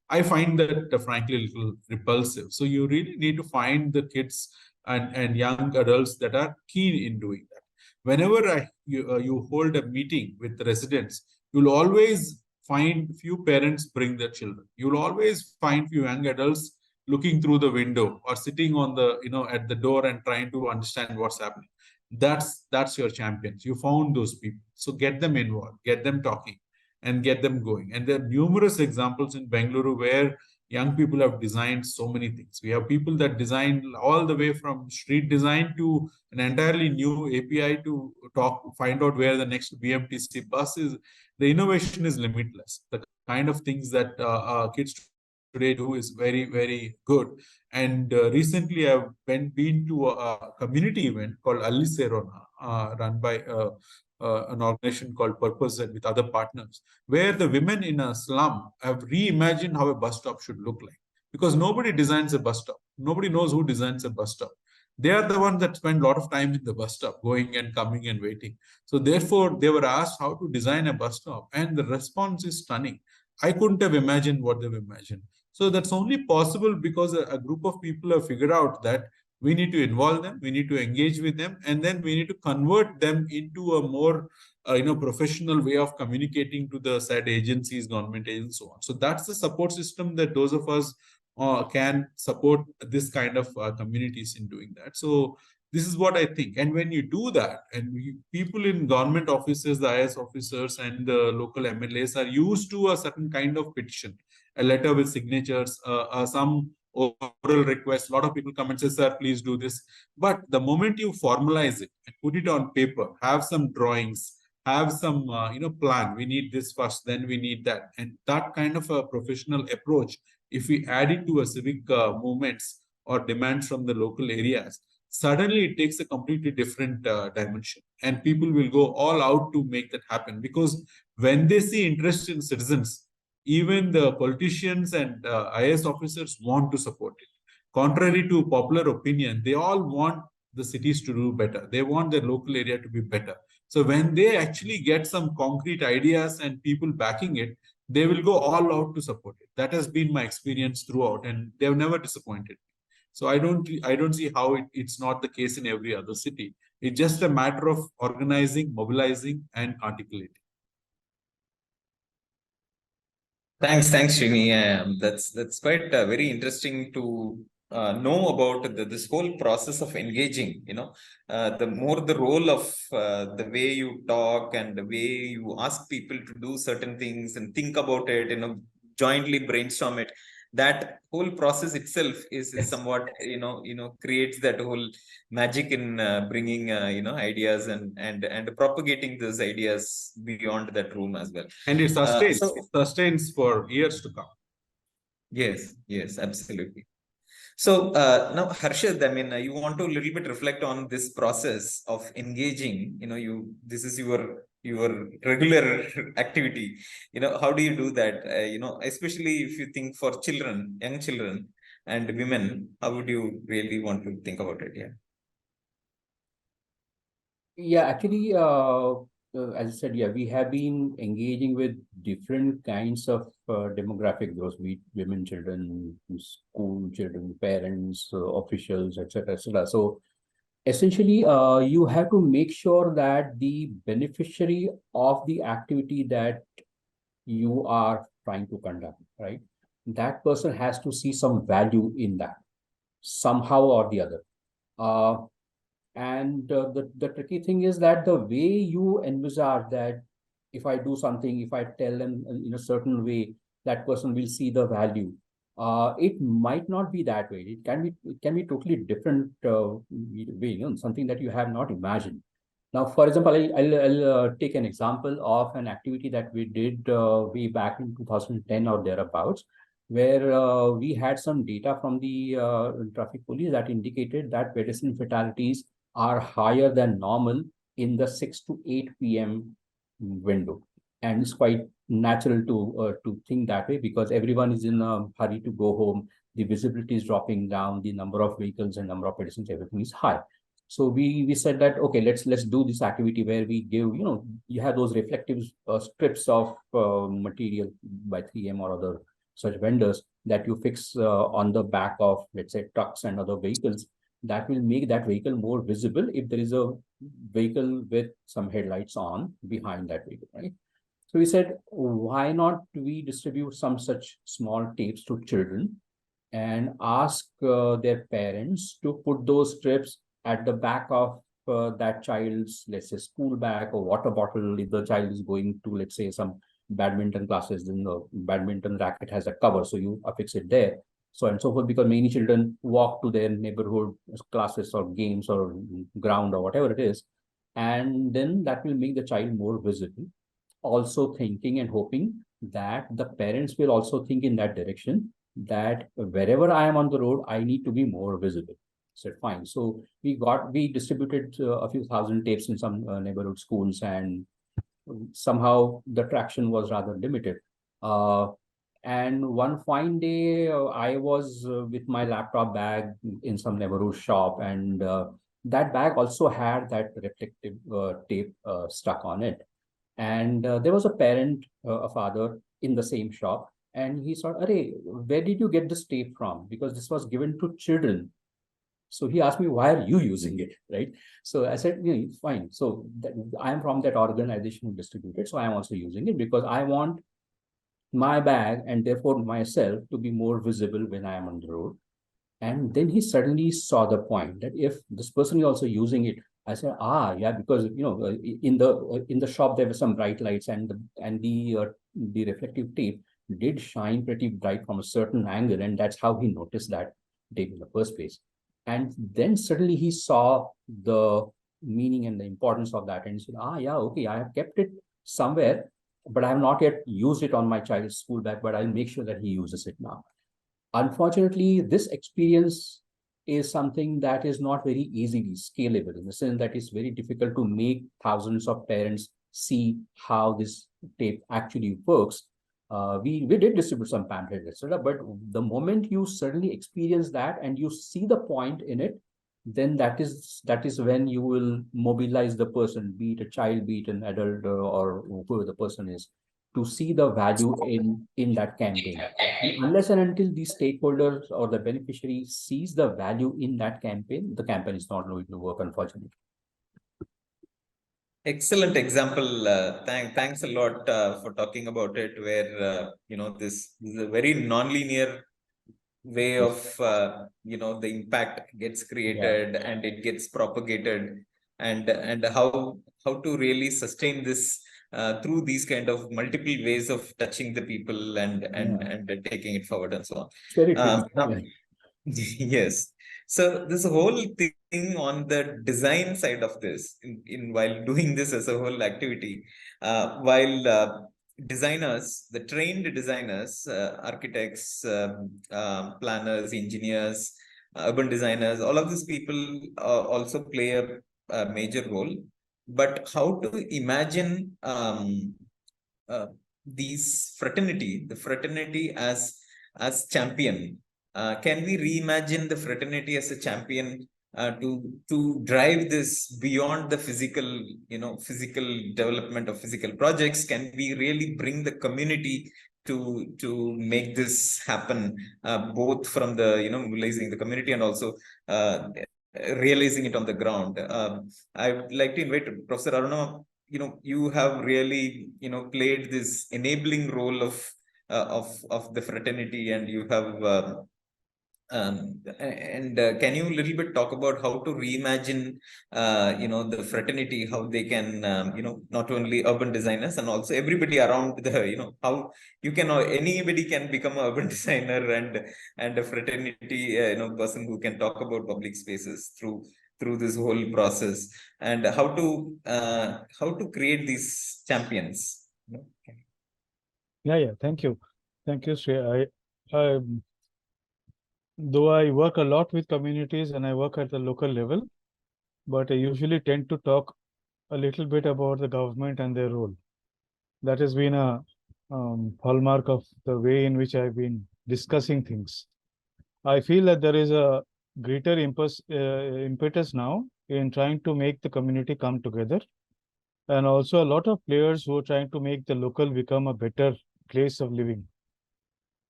I find that frankly a little repulsive. So you really need to find the kids and young adults that are keen in doing that. Whenever you hold a meeting with residents, you'll always find few parents bring their children. You'll always find few young adults looking through the window or sitting on the at the door and trying to understand what's happening. That's your champions. You found those people. So get them involved, get them talking, and get them going. And there are numerous examples in Bengaluru where young people have designed so many things. We have people that design all the way from street design to an entirely new API to find out where the next BMTC bus is. The innovation is limitless. The kind of things that kids today do is very, very good. And recently I've been to a community event called Ali Serona, run by an organization called Purpose and with other partners, where the women in a slum have reimagined how a bus stop should look like. Because nobody designs a bus stop. Nobody knows who designs a bus stop. They are the ones that spend a lot of time in the bus stop, going and coming and waiting. So therefore, they were asked how to design a bus stop, and the response is stunning. I couldn't have imagined what they've imagined. So that's only possible because a group of people have figured out that we need to involve them, we need to engage with them, and then we need to convert them into a more professional way of communicating to the said agencies, government agencies, so on. So that's the support system that those of us can support this kind of communities in doing that. So this is what I think. And when you do that, and people in government offices, the IS officers and the local MLAs are used to a certain kind of petition, a letter with signatures, some oral request. A lot of people come and say, sir, please do this. But the moment you formalize it and put it on paper, have some drawings, have some plan, we need this first, then we need that. And that kind of a professional approach, if we add it to a civic movements or demands from the local areas, suddenly it takes a completely different dimension, and people will go all out to make that happen. Because when they see interest in citizens, even the politicians and IS officers want to support it. Contrary to popular opinion, they all want the cities to do better. They want their local area to be better. So when they actually get some concrete ideas and people backing it, they will go all out to support it. That has been my experience throughout, and they have never disappointed me. So I don't see how it's not the case in every other city. It's just a matter of organizing, mobilizing, and articulating. Thanks, Srini. That's quite very interesting to know about this whole process of engaging. The more the role of the way you talk and the way you ask people to do certain things and think about it, jointly brainstorm it. That whole process itself is somewhat creates that whole magic in bringing ideas and propagating those ideas beyond that room as well. And it sustains for years to come. Yes, absolutely. So now, Harshad, you want to a little bit reflect on this process of engaging. This is your regular activity. How do you do that? Especially if you think for children, young children and women, how would you really want to think about it? Yeah, actually, as I said, we have been engaging with different kinds of demographic groups, be it women, children, school children, parents, officials, etc., etc. So essentially, you have to make sure that the beneficiary of the activity that you are trying to conduct, right, that person has to see some value in that somehow or the other. And the tricky thing is that the way you envisage that if I do something, if I tell them in a certain way, that person will see the value. It might not be that way. It can be totally different way, something that you have not imagined. Now, for example, I'll take an example of an activity that we did way back in 2010 or thereabouts, where we had some data from the traffic police that indicated that pedestrian fatalities are higher than normal in the 6 to 8 p.m. window. And it's quite natural to think that way, because everyone is in a hurry to go home. The visibility is dropping down, the number of vehicles and number of pedestrians, everything is high. So we said that, okay, let's do this activity where we give, you have those reflective strips of material by 3M or other such vendors that you fix on the back of, let's say, trucks and other vehicles. That will make that vehicle more visible if there is a vehicle with some headlights on behind that vehicle, right? So we said, why not we distribute some such small tapes to children and ask their parents to put those strips at the back of that child's, let's say, school bag or water bottle. If the child is going to, let's say, some badminton classes, then the badminton racket has a cover, so you affix it there, so and so forth, because many children walk to their neighborhood classes or games or ground or whatever it is, and then that will make the child more visible. Also thinking and hoping that the parents will also think in that direction, that wherever I am on the road, I need to be more visible. said, fine. So we distributed a few thousand tapes in some neighborhood schools, and somehow the traction was rather limited. And one fine day, I was with my laptop bag in some neighborhood shop, and that bag also had that reflective tape stuck on it. And there was a parent, a father in the same shop, and he said, "Arey, where did you get this tape from? Because this was given to children." So he asked me, "Why are you using it?" Right? So I said, "Yeah, fine. So I am from that organization who distributed, so I am also using it because I want my bag and therefore myself to be more visible when I am on the road." And then he suddenly saw the point that if this person is also using it, I said, yeah, because in the shop there were some bright lights, and the reflective tape did shine pretty bright from a certain angle, and that's how he noticed that tape in the first place. And then suddenly he saw the meaning and the importance of that, and he said, yeah, okay, I have kept it somewhere, but I have not yet used it on my child's school bag, but I'll make sure that he uses it now. Unfortunately, this experience is something that is not very easily scalable, in the sense that it's very difficult to make thousands of parents see how this tape actually works. We did distribute some pamphlets, etc. But the moment you suddenly experience that and you see the point in it, then that is when you will mobilize the person, be it a child, be it an adult, or whoever the person is, to see the value in that campaign. Unless and until the stakeholders or the beneficiary sees the value in that campaign, the campaign is not going to work, unfortunately. Excellent example. Thanks a lot for talking about it, where this is a very non-linear way of the impact gets created, and it gets propagated, and how to really sustain this through these kind of multiple ways of touching the people and taking it forward and so on. It's very tricky. Yes. So this whole thing on the design side of this, in while doing this as a whole activity, while designers, the trained designers, architects, planners, engineers, urban designers, all of these people also play a major role. But how to imagine the fraternity as champion? Can we reimagine the fraternity as a champion to drive this beyond the physical development of physical projects? Can we really bring the community to make this happen, both from the mobilizing the community and also realizing it on the ground? I would like to invite Professor Aruna. You have really played this enabling role of the fraternity, and you have can you a little bit talk about how to reimagine the fraternity, how they can not only urban designers and also everybody around the how you can anybody can become an urban designer and a fraternity person who can talk about public spaces through this whole process, and how to create these champions. Yeah, thank you, Shreya. Though I work a lot with communities and I work at the local level, but I usually tend to talk a little bit about the government and their role. That has been a hallmark of the way in which I've been discussing things. I feel that there is a greater impetus now in trying to make the community come together, and also a lot of players who are trying to make the local become a better place of living.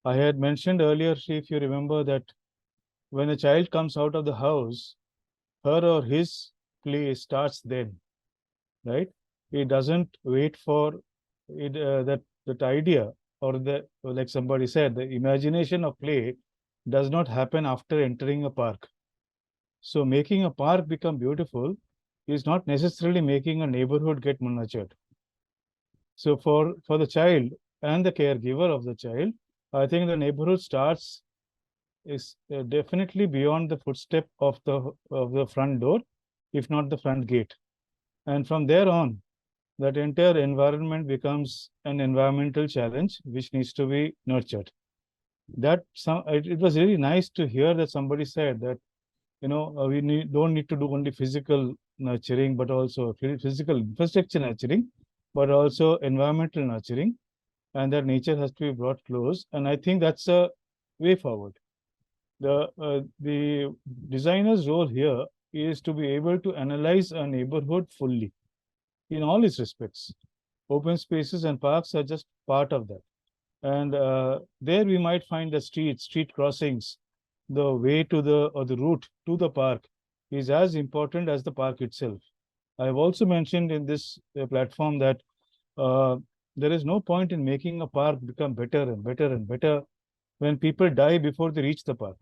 I had mentioned earlier, if you remember, that when a child comes out of the house, her or his play starts then, right? It doesn't wait for it, that idea, or like somebody said, the imagination of play does not happen after entering a park. So making a park become beautiful is not necessarily making a neighborhood get nurtured. So for the child and the caregiver of the child, I think the neighborhood starts is definitely beyond the footstep of the front door, if not the front gate. And from there on, that entire environment becomes an environmental challenge which needs to be nurtured. It was really nice to hear that somebody said that we don't need to do only physical nurturing, but also physical infrastructure nurturing, but also environmental nurturing, and that nature has to be brought close. And I think that's a way forward. The designer's role here is to be able to analyze a neighborhood fully in all its respects. Open spaces and parks are just part of that. And there we might find the street crossings, the way to the route to the park is as important as the park itself. I've also mentioned in this platform that there is no point in making a park become better and better and better when people die before they reach the park,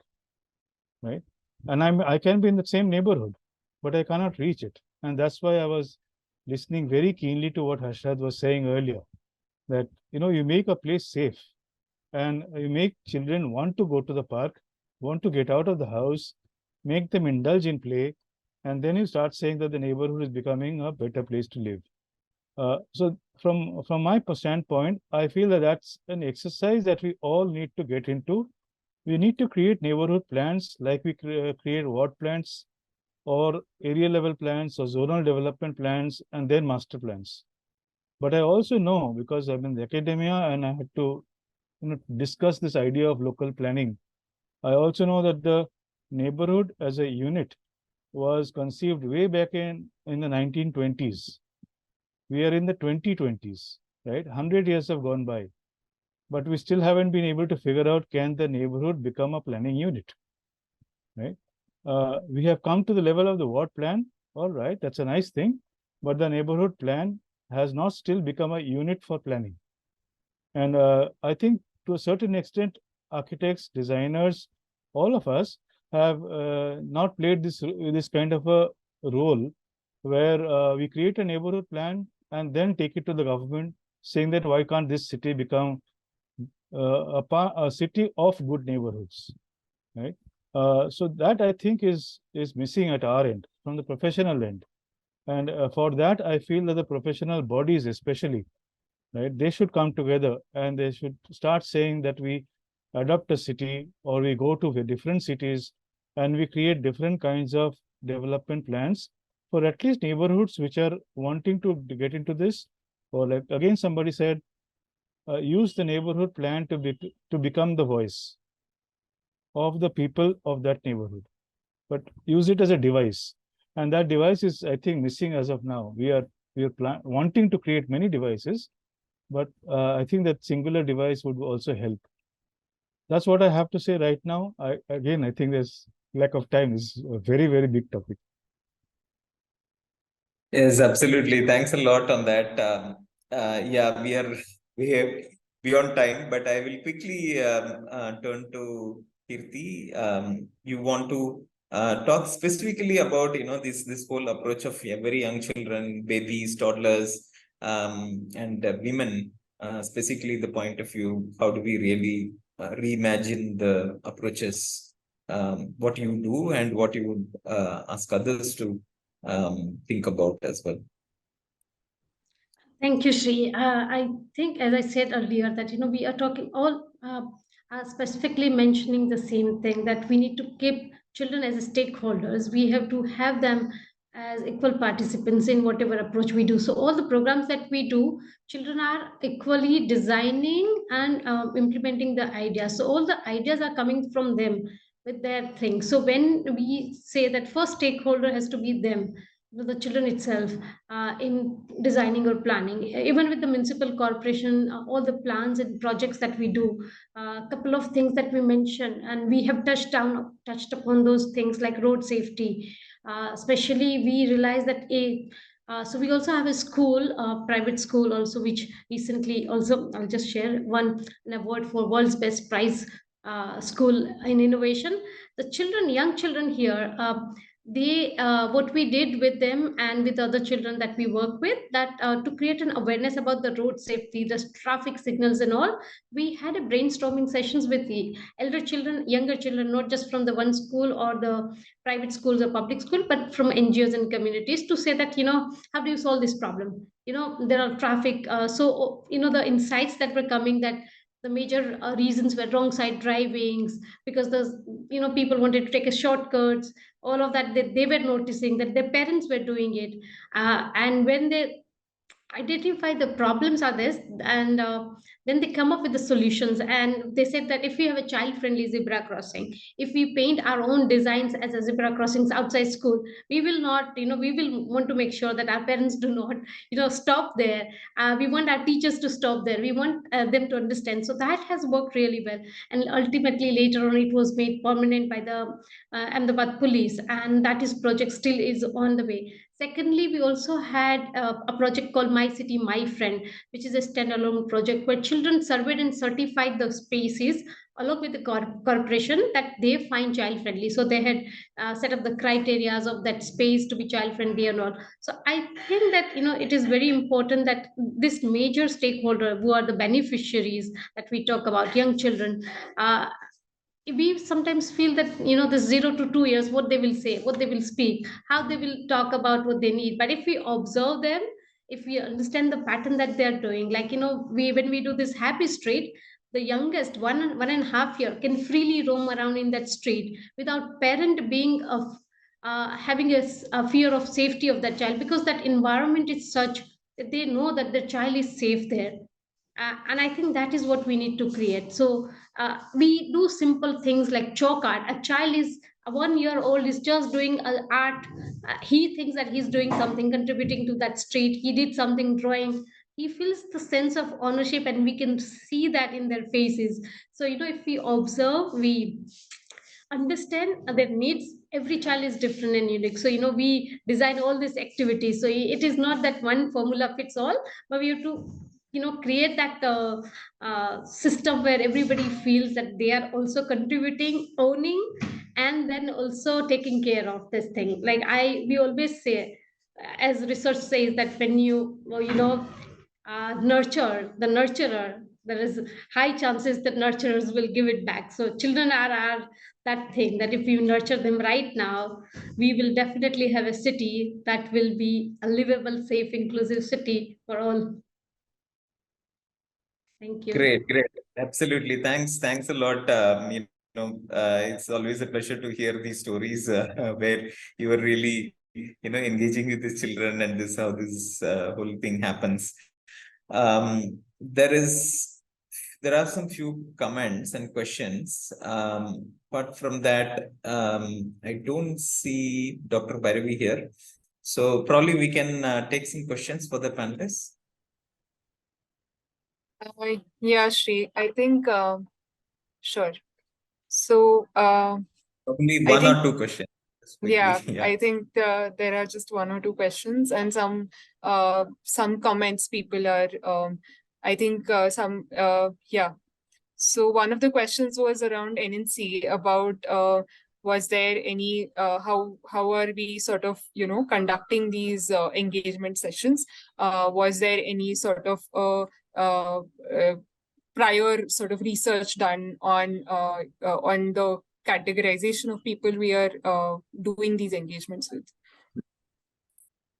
right? And I can be in the same neighborhood, but I cannot reach it. And that's why I was listening very keenly to what Harshad was saying earlier, that, you make a place safe and you make children want to go to the park, want to get out of the house, make them indulge in play, and then you start saying that the neighborhood is becoming a better place to live. So from my standpoint, I feel that that's an exercise that we all need to get into. We need to create neighborhood plans like we create ward plans or area level plans or zonal development plans and then master plans. But I also know, because I'm in the academia and I had to discuss this idea of local planning, I also know that the neighborhood as a unit was conceived way back in the 1920s. We are in the 2020s, right? 100 years have gone by, but we still haven't been able to figure out, can the neighborhood become a planning unit, right? We have come to the level of the ward plan. All right, that's a nice thing, but the neighborhood plan has not still become a unit for planning. And I think to a certain extent, architects, designers, all of us have not played this kind of a role where we create a neighborhood plan and then take it to the government saying that why can't this city become a city of good neighborhoods, right? So that I think is missing at our end, from the professional end. And for that, I feel that the professional bodies especially, right, they should come together and they should start saying that we adopt a city or we go to different cities and we create different kinds of development plans for at least neighborhoods which are wanting to get into this. Or like again, somebody said, use the neighborhood plan to become the voice of the people of that neighborhood, but use it as a device. And that device is, I think, missing as of now. We are wanting to create many devices, but I think that singular device would also help. That's what I have to say right now. I think there's lack of time. Is a very, very big topic. Yes, absolutely. Thanks a lot on that. Yeah, we have beyond time, but I will quickly turn to Kirti. You want to talk specifically about this whole approach of very young children, babies, toddlers, and women. Specifically, the point of view. How do we really reimagine the approaches? What you do and what you would ask others to think about as well. Thank you, Shri. I think, as I said earlier, that we are talking all specifically mentioning the same thing, that we need to keep children as stakeholders. We have to have them as equal participants in whatever approach we do. So all the programs that we do, children are equally designing and implementing the ideas. So all the ideas are coming from them with their things. So when we say that first stakeholder has to be them, the children itself, in designing or planning, even with the municipal corporation, all the plans and projects that we do, a couple of things that we mentioned, and we have touched upon those things like road safety. Especially we realize that so we also have a school, private school also, which recently also, I'll just share an award for world's best prize school in innovation. The young children here, they what we did with them and with other children that we work with, that to create an awareness about the road safety, the traffic signals and all, we had a brainstorming sessions with the elder children, younger children, not just from the one school or the private schools or public school, but from NGOs and communities, to say that how do you solve this problem. There are traffic, so the insights that were coming, that the major reasons were wrong side drivings, because people wanted to take a shortcuts. All of that, they were noticing that their parents were doing it, and when they identify the problems are this, and then they come up with the solutions. And they said that if we have a child friendly zebra crossing, if we paint our own designs as a zebra crossings outside school, we will not, we will want to make sure that our parents do not stop there. We want our teachers to stop there, we want them to understand. So that has worked really well, and ultimately later on it was made permanent by the Ahmedabad police, and that is project still is on the way. Secondly, we also had a project called My City, My Friend, which is a standalone project where children surveyed and certified the spaces along with the corporation that they find child friendly. So they had set up the criteria of that space to be child friendly and all. So I think that it is very important that this major stakeholder who are the beneficiaries that we talk about, young children, we sometimes feel that the 0 to 2 years, what they will say, what they will speak, how they will talk about what they need. But if we observe them, if we understand the pattern that they are doing, like when we do this happy street, the youngest 1.5 year can freely roam around in that street without parent being of having a fear of safety of that child, because that environment is such that they know that the child is safe there. And I think that is what we need to create. So we do simple things like chalk art. A child is 1 year old, is just doing art. He thinks that he's doing something, contributing to that street. He did something, drawing. He feels the sense of ownership, and we can see that in their faces. So if we observe, we understand their needs. Every child is different and unique. So we design all these activities. So it is not that one formula fits all, but we have to create that system where everybody feels that they are also contributing, owning, and then also taking care of this thing. Like we always say, as research says, that when you nurture the nurturer, there is high chances that nurturers will give it back. So children are that thing that if you nurture them right now, we will definitely have a city that will be a livable, safe, inclusive city for all. Thank you. Great. Absolutely. Thanks a lot. It's always a pleasure to hear these stories where you are really, engaging with the children, and this how this whole thing happens. There are some few comments and questions. Apart from that, I don't see Dr. Bhairavi here. So probably we can take some questions for the panelists. Yeah, Shri, I think, sure. So, probably one or two questions. Yeah, I think there are just one or two questions, and some comments people are, I think yeah. So one of the questions was around NNC about was there any how are we sort of conducting these engagement sessions? Was there any sort of prior sort of research done on the categorization of people we are doing these engagements with?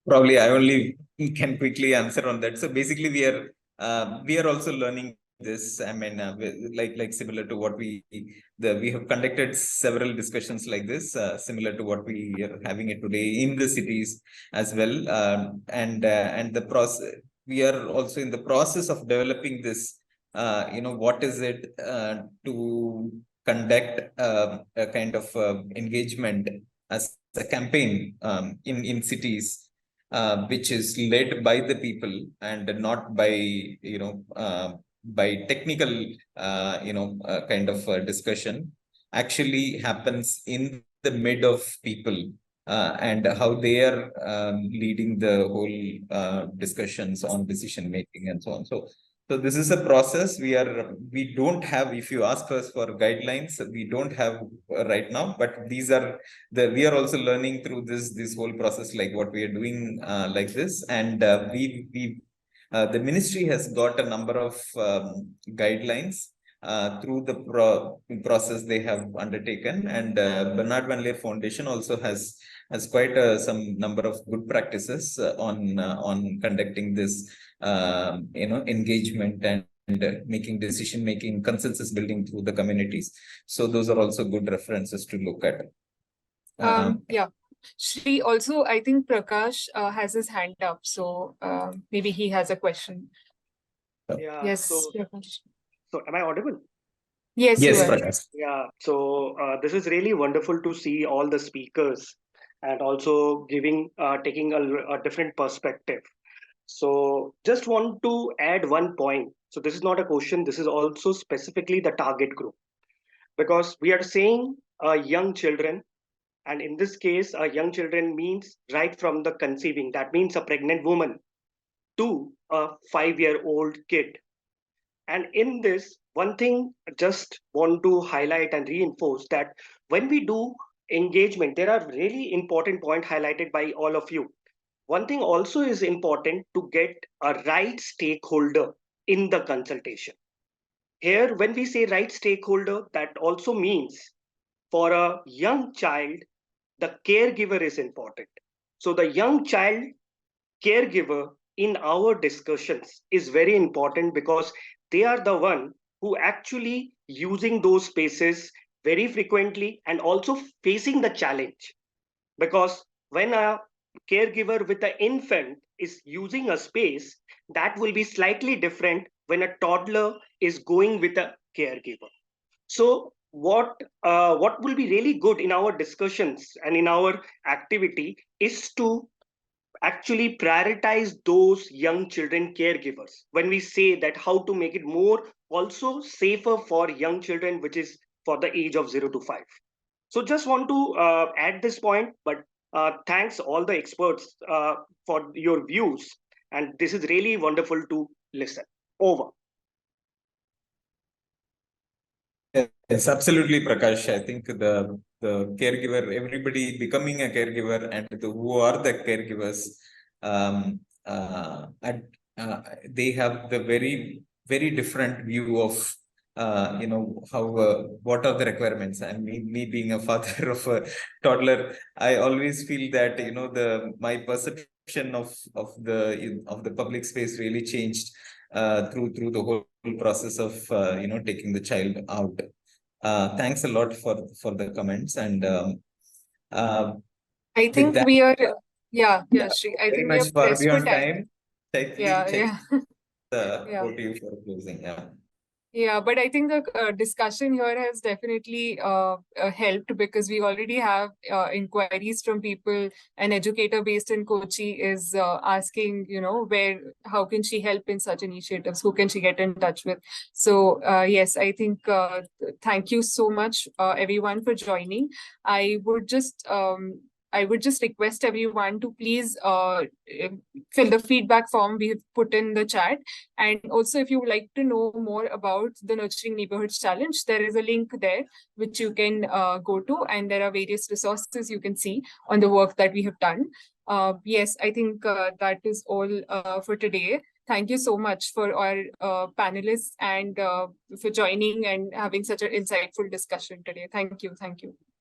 Probably I only can quickly answer on that. So basically we are also learning this. I mean, like similar to what we have conducted several discussions like this, similar to what we are having it today in the cities as well. And the process, we are also in the process of developing this, what is it to conduct a kind of engagement as a campaign in cities, which is led by the people and not by by technical kind of discussion, actually happens in the mid of people, and how they are leading the whole discussions on decision making and so on. So this is a process. We don't have, if you ask us for guidelines, we don't have right now, but these are we are also learning through this whole process, like what we are doing like this. And the ministry has got a number of guidelines through the process they have undertaken, and Bernard Van Leer Foundation also has quite some number of good practices on conducting this engagement making decision-making, consensus building through the communities. So those are also good references to look at. Yeah. Shri, also, I think Prakash has his hand up, so maybe he has a question. Yeah. Yes, So, Prakash. am I audible? Yes, Yes, you are. Prakash. Yeah. So this is really wonderful to see all the speakers and also taking a different perspective. So just want to add one point. So this is not a question. This is also specifically the target group, because we are saying young children, and in this case, young children means right from the conceiving. That means a pregnant woman to a 5-year-old kid. And in this, one thing I just want to highlight and reinforce that when we do engagement, there are really important points highlighted by all of you. One thing also is important to get a right stakeholder in the consultation. Here, when we say right stakeholder, that also means for a young child, the caregiver is important. So the young child caregiver in our discussions is very important, because they are the one who actually using those spaces very frequently and also facing the challenge. Because when a caregiver with an infant is using a space, that will be slightly different when a toddler is going with a caregiver. So what will be really good in our discussions and in our activity is to actually prioritize those young children caregivers when we say that how to make it more also safer for young children, which is for the age of 0 to 5. So just want to add this point, but thanks all the experts for your views, and this is really wonderful to listen. Over. Yes, absolutely, Prakash. I think the caregiver, everybody becoming a caregiver, and who are the caregivers, and they have the very different view of how what are the requirements. And me being a father of a toddler, I always feel that my perception of the public space really changed through the whole process of taking the child out. Thanks a lot for the comments, and I think that, we are, Shri. I very think we are much far pressed for beyond time. time. Yeah, Check yeah. over to you for closing. Yeah. Yeah, but I think the discussion here has definitely helped, because we already have inquiries from people. An educator based in Kochi is asking, how can she help in such initiatives? Who can she get in touch with? So yes, I think thank you so much, everyone, for joining. I would just request everyone to please fill the feedback form we have put in the chat. And also, if you would like to know more about the Nurturing Neighborhoods Challenge, there is a link there which you can go to, and there are various resources you can see on the work that we have done. Yes, I think that is all for today. Thank you so much for our panelists and for joining and having such an insightful discussion today. Thank you. Thank you.